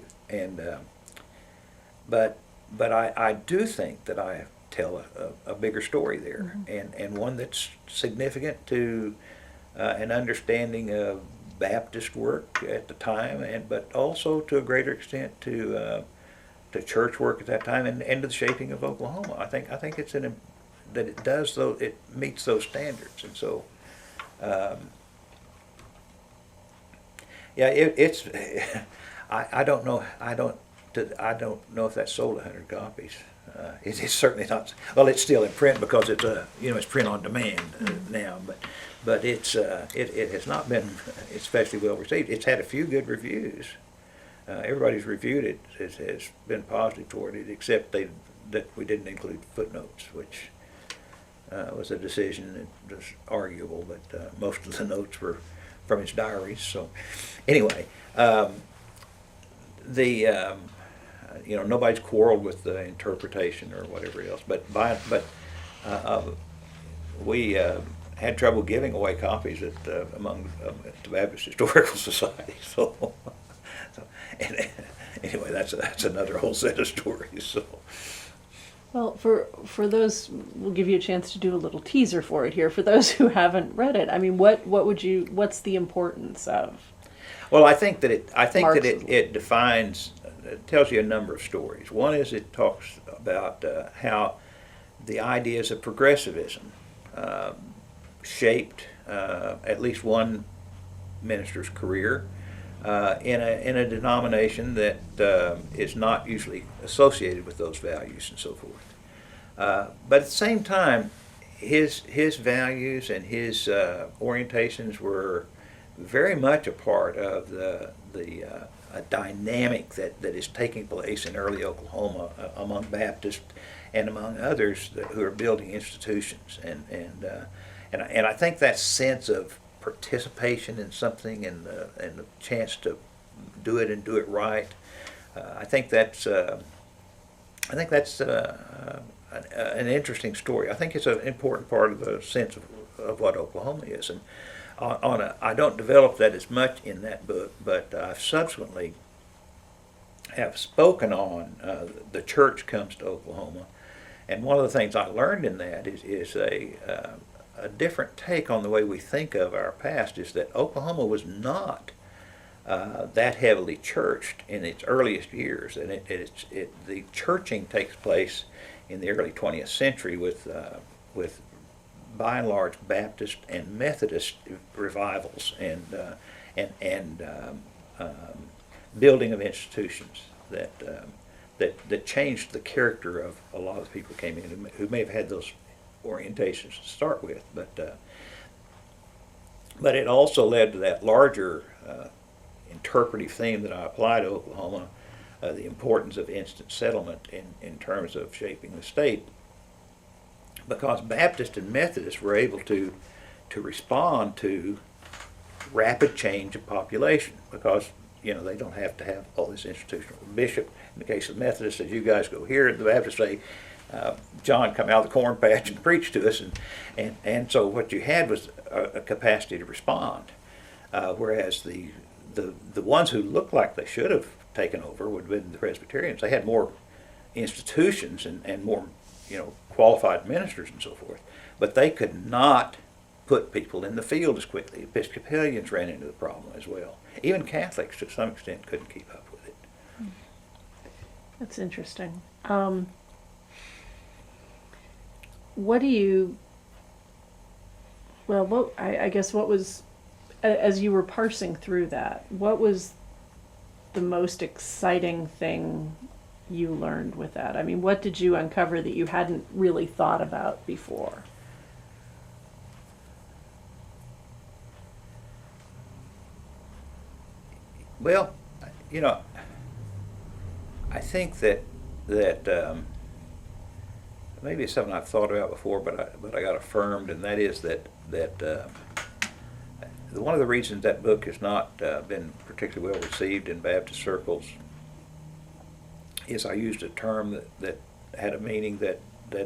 but I do think that I tell a bigger story there, mm-hmm. and one that's significant to an understanding of Baptist work at the time, but also to a greater extent to church work at that time, and to the shaping of Oklahoma. I think it's that it does it meets those standards, and so it's I don't know if that sold 100 copies. It's certainly not. Well, it's still in print because it's print on demand now, but it has not been especially well received. It's had a few good reviews. Everybody's reviewed it has been positive toward it, except that we didn't include footnotes, which was a decision that was arguable. But most of the notes were from his diaries. So anyway, nobody's quarreled with the interpretation or whatever else. But we had trouble giving away copies among the Baptist Historical Society. So anyway, that's another whole set of stories. So. Well, for those, we'll give you a chance to do a little teaser for it here. For those who haven't read it, I mean, what's the importance of? Well, I think that it defines, it tells you a number of stories. One is it talks about how the ideas of progressivism shaped at least one minister's career in a denomination that is not usually associated with those values and so forth. But at the same time, his values and his orientations were very much a part of the dynamic that is taking place in early Oklahoma among Baptists and among others who are building institutions, and I think that sense of participation in something and the chance to do it and do it right, I think that's an interesting story. I think it's an important part of the sense of what Oklahoma is, and I don't develop that as much in that book, but I've subsequently have spoken on the church comes to Oklahoma, and one of the things I learned in that is a different take on the way we think of our past, is that Oklahoma was not that heavily churched in its earliest years, and the churching takes place in the early 20th century with by and large Baptist and Methodist revivals, and building of institutions that changed the character of a lot of the people who came in who may have had those orientations to start with, but it also led to that larger interpretive theme that I apply to Oklahoma, the importance of instant settlement in terms of shaping the state, because Baptists and Methodists were able to respond to rapid change of population, because they don't have to have all this institutional. Bishop, in the case of Methodists, as you guys go here, the Baptists say, John come out of the corn patch and preach to us, and so what you had was a capacity to respond, whereas the ones who looked like they should have taken over would have been the Presbyterians. They had more institutions and more qualified ministers and so forth, but they could not put people in the field as quickly. Episcopalians ran into the problem as well. Even Catholics, to some extent, couldn't keep up with it. That's interesting. What do you? Well, I guess what was, as you were parsing through that, what was the most exciting thing you learned with that? I mean, what did you uncover that you hadn't really thought about before? Well, I think that maybe it's something I've thought about before, but I got affirmed, and that is that one of the reasons that book has not been particularly well received in Baptist circles is I used a term that had a meaning that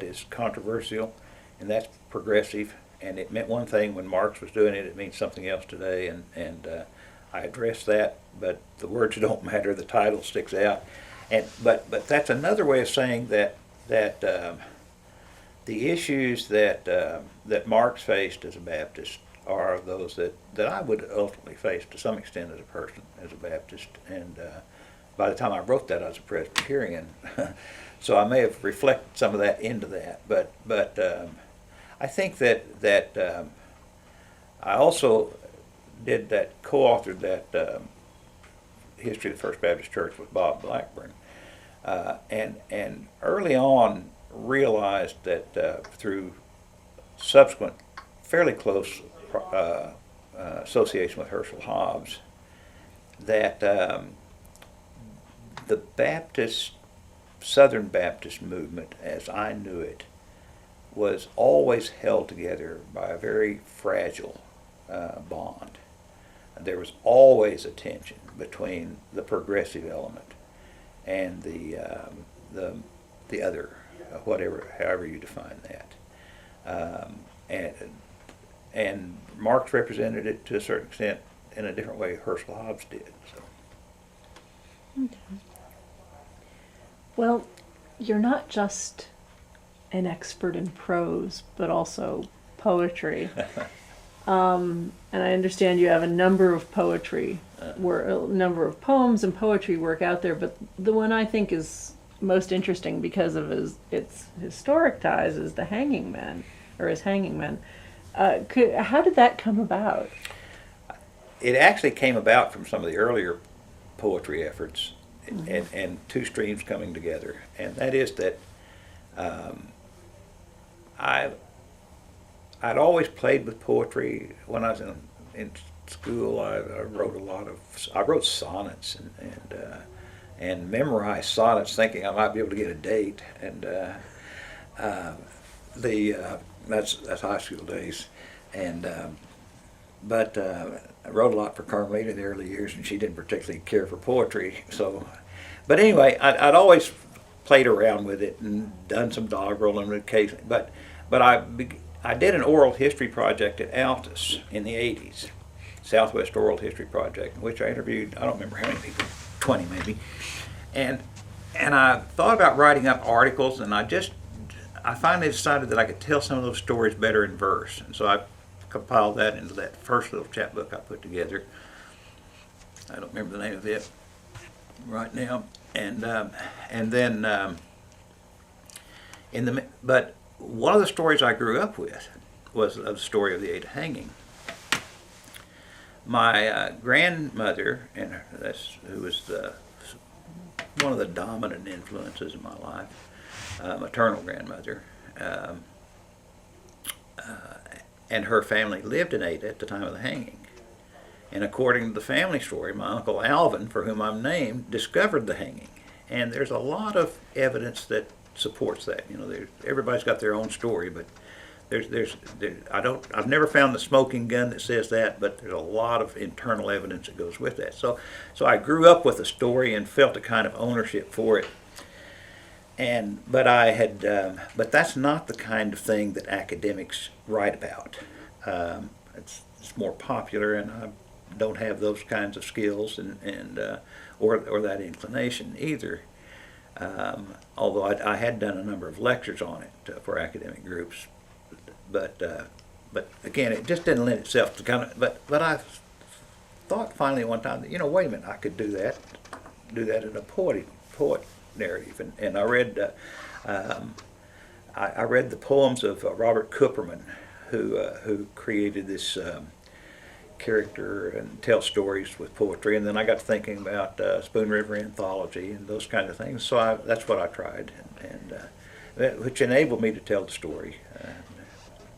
is controversial, and that's progressive. And it meant one thing when Marx was doing it; it means something else today. And I addressed that, but the words don't matter. The title sticks out. But that's another way of saying that the issues that Marx faced as a Baptist are those that I would ultimately face to some extent as a person, as a Baptist. And by the time I wrote that, I was a Presbyterian, so I may have reflected some of that into that. But I think that I also co-authored that History of the First Baptist Church with Bob Blackburn, and early on realized that through subsequent fairly close association with Herschel Hobbs, that the Southern Baptist movement, as I knew it, was always held together by a very fragile bond. There was always a tension between the progressive element and the other, however you define that. And Marx represented it to a certain extent in a different way Herschel Hobbs did. So. Okay. Well, you're not just an expert in prose, but also poetry. And I understand you have a number of poetry, a number of poems and poetry work out there, but the one I think is most interesting because of its historic ties is The Hanging Men, or His Hanging Men. How did that come about? It actually came about from some of the earlier poetry efforts, and two streams coming together, and that is that I'd always played with poetry. When I was in school, I wrote sonnets and memorized sonnets, thinking I might be able to get a date. And that's high school days. And but I wrote a lot for Carmelita in the early years, and she didn't particularly care for poetry. So, but anyway, I'd always played around with it and done some doggerel and occasionally. But I did an oral history project at Altus in the 80s, Southwest Oral History Project, in which I interviewed, I don't remember how many people, 20 maybe. And I thought about writing up articles, and I finally decided that I could tell some of those stories better in verse. And so I compiled that into that first little chapbook I put together. I don't remember the name of it right now. And then but one of the stories I grew up with was the story of the Eight Hanging. My grandmother, who was one of the dominant influences in my life, maternal grandmother, and her family lived in Ada at the time of the hanging. And according to the family story, my Uncle Alvin, for whom I'm named, discovered the hanging. And there's a lot of evidence that supports that. Everybody's got their own story, but I've never found the smoking gun that says that, but there's a lot of internal evidence that goes with that. So I grew up with the story and felt a kind of ownership for it. But that's not the kind of thing that academics write about. It's more popular, and I don't have those kinds of skills or that inclination either. Although I had done a number of lectures on it for academic groups, but again, it just didn't lend itself to kind of. But I thought finally one time that wait a minute, I could do that in a poet narrative, and I read I read the poems of Robert Cooperman, who created this character and tell stories with poetry, and then I got thinking about Spoon River Anthology and those kind of things. So that's what I tried, which enabled me to tell the story.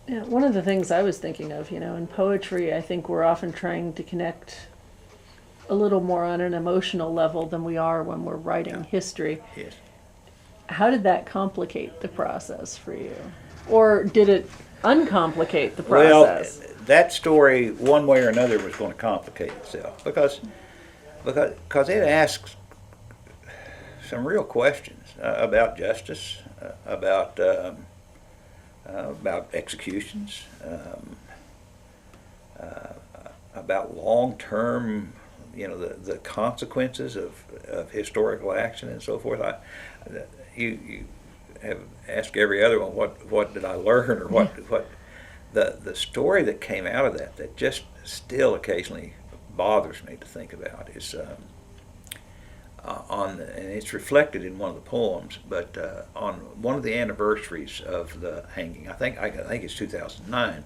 Yeah, one of the things I was thinking of, in poetry, I think we're often trying to connect a little more on an emotional level than we are when we're writing history. Yes. How did that complicate the process for you? Or did it uncomplicate the process? Well, that story, one way or another, was going to complicate itself because it asks some real questions about justice, about executions, about long-term, the consequences of historical action and so forth. You have asked every other one, what did I learn, or what the story that came out of that just still occasionally bothers me to think about is and it's reflected in one of the poems, but on one of the anniversaries of the hanging, I think it's 2009.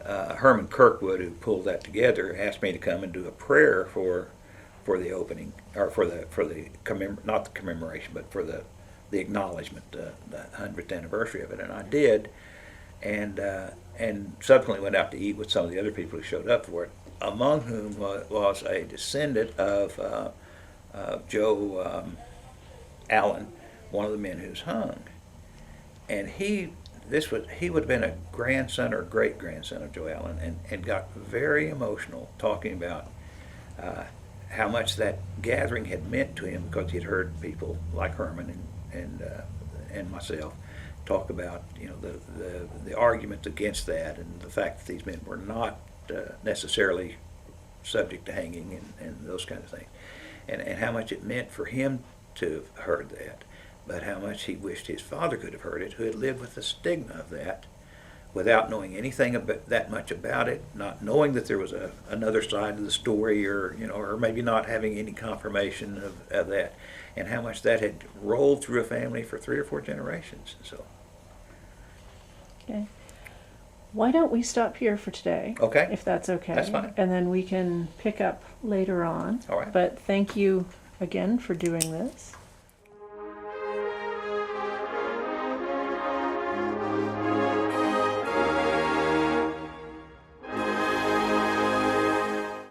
Herman Kirkwood, who pulled that together, asked me to come and do a prayer for the opening, or for the not the commemoration, but for the acknowledgement, the 100th anniversary of it, and I did, and subsequently went out to eat with some of the other people who showed up for it, among whom was a descendant of Joe Allen, one of the men who's hung, and he would have been a grandson or great-grandson of Joe Allen, and got very emotional talking about how much that gathering had meant to him, because he'd heard people like Herman and myself talk about the arguments against that, and the fact that these men were not necessarily subject to hanging and those kind of things, and how much it meant for him to have heard that, but how much he wished his father could have heard it, who had lived with the stigma of that without knowing anything that much about it, not knowing that there was another side of the story, or maybe not having any confirmation of that, and how much that had rolled through a family for 3 or 4 generations. So. Okay. Why don't we stop here for today? Okay. If that's okay. That's fine. And then we can pick up later on. All right. But thank you again for doing this.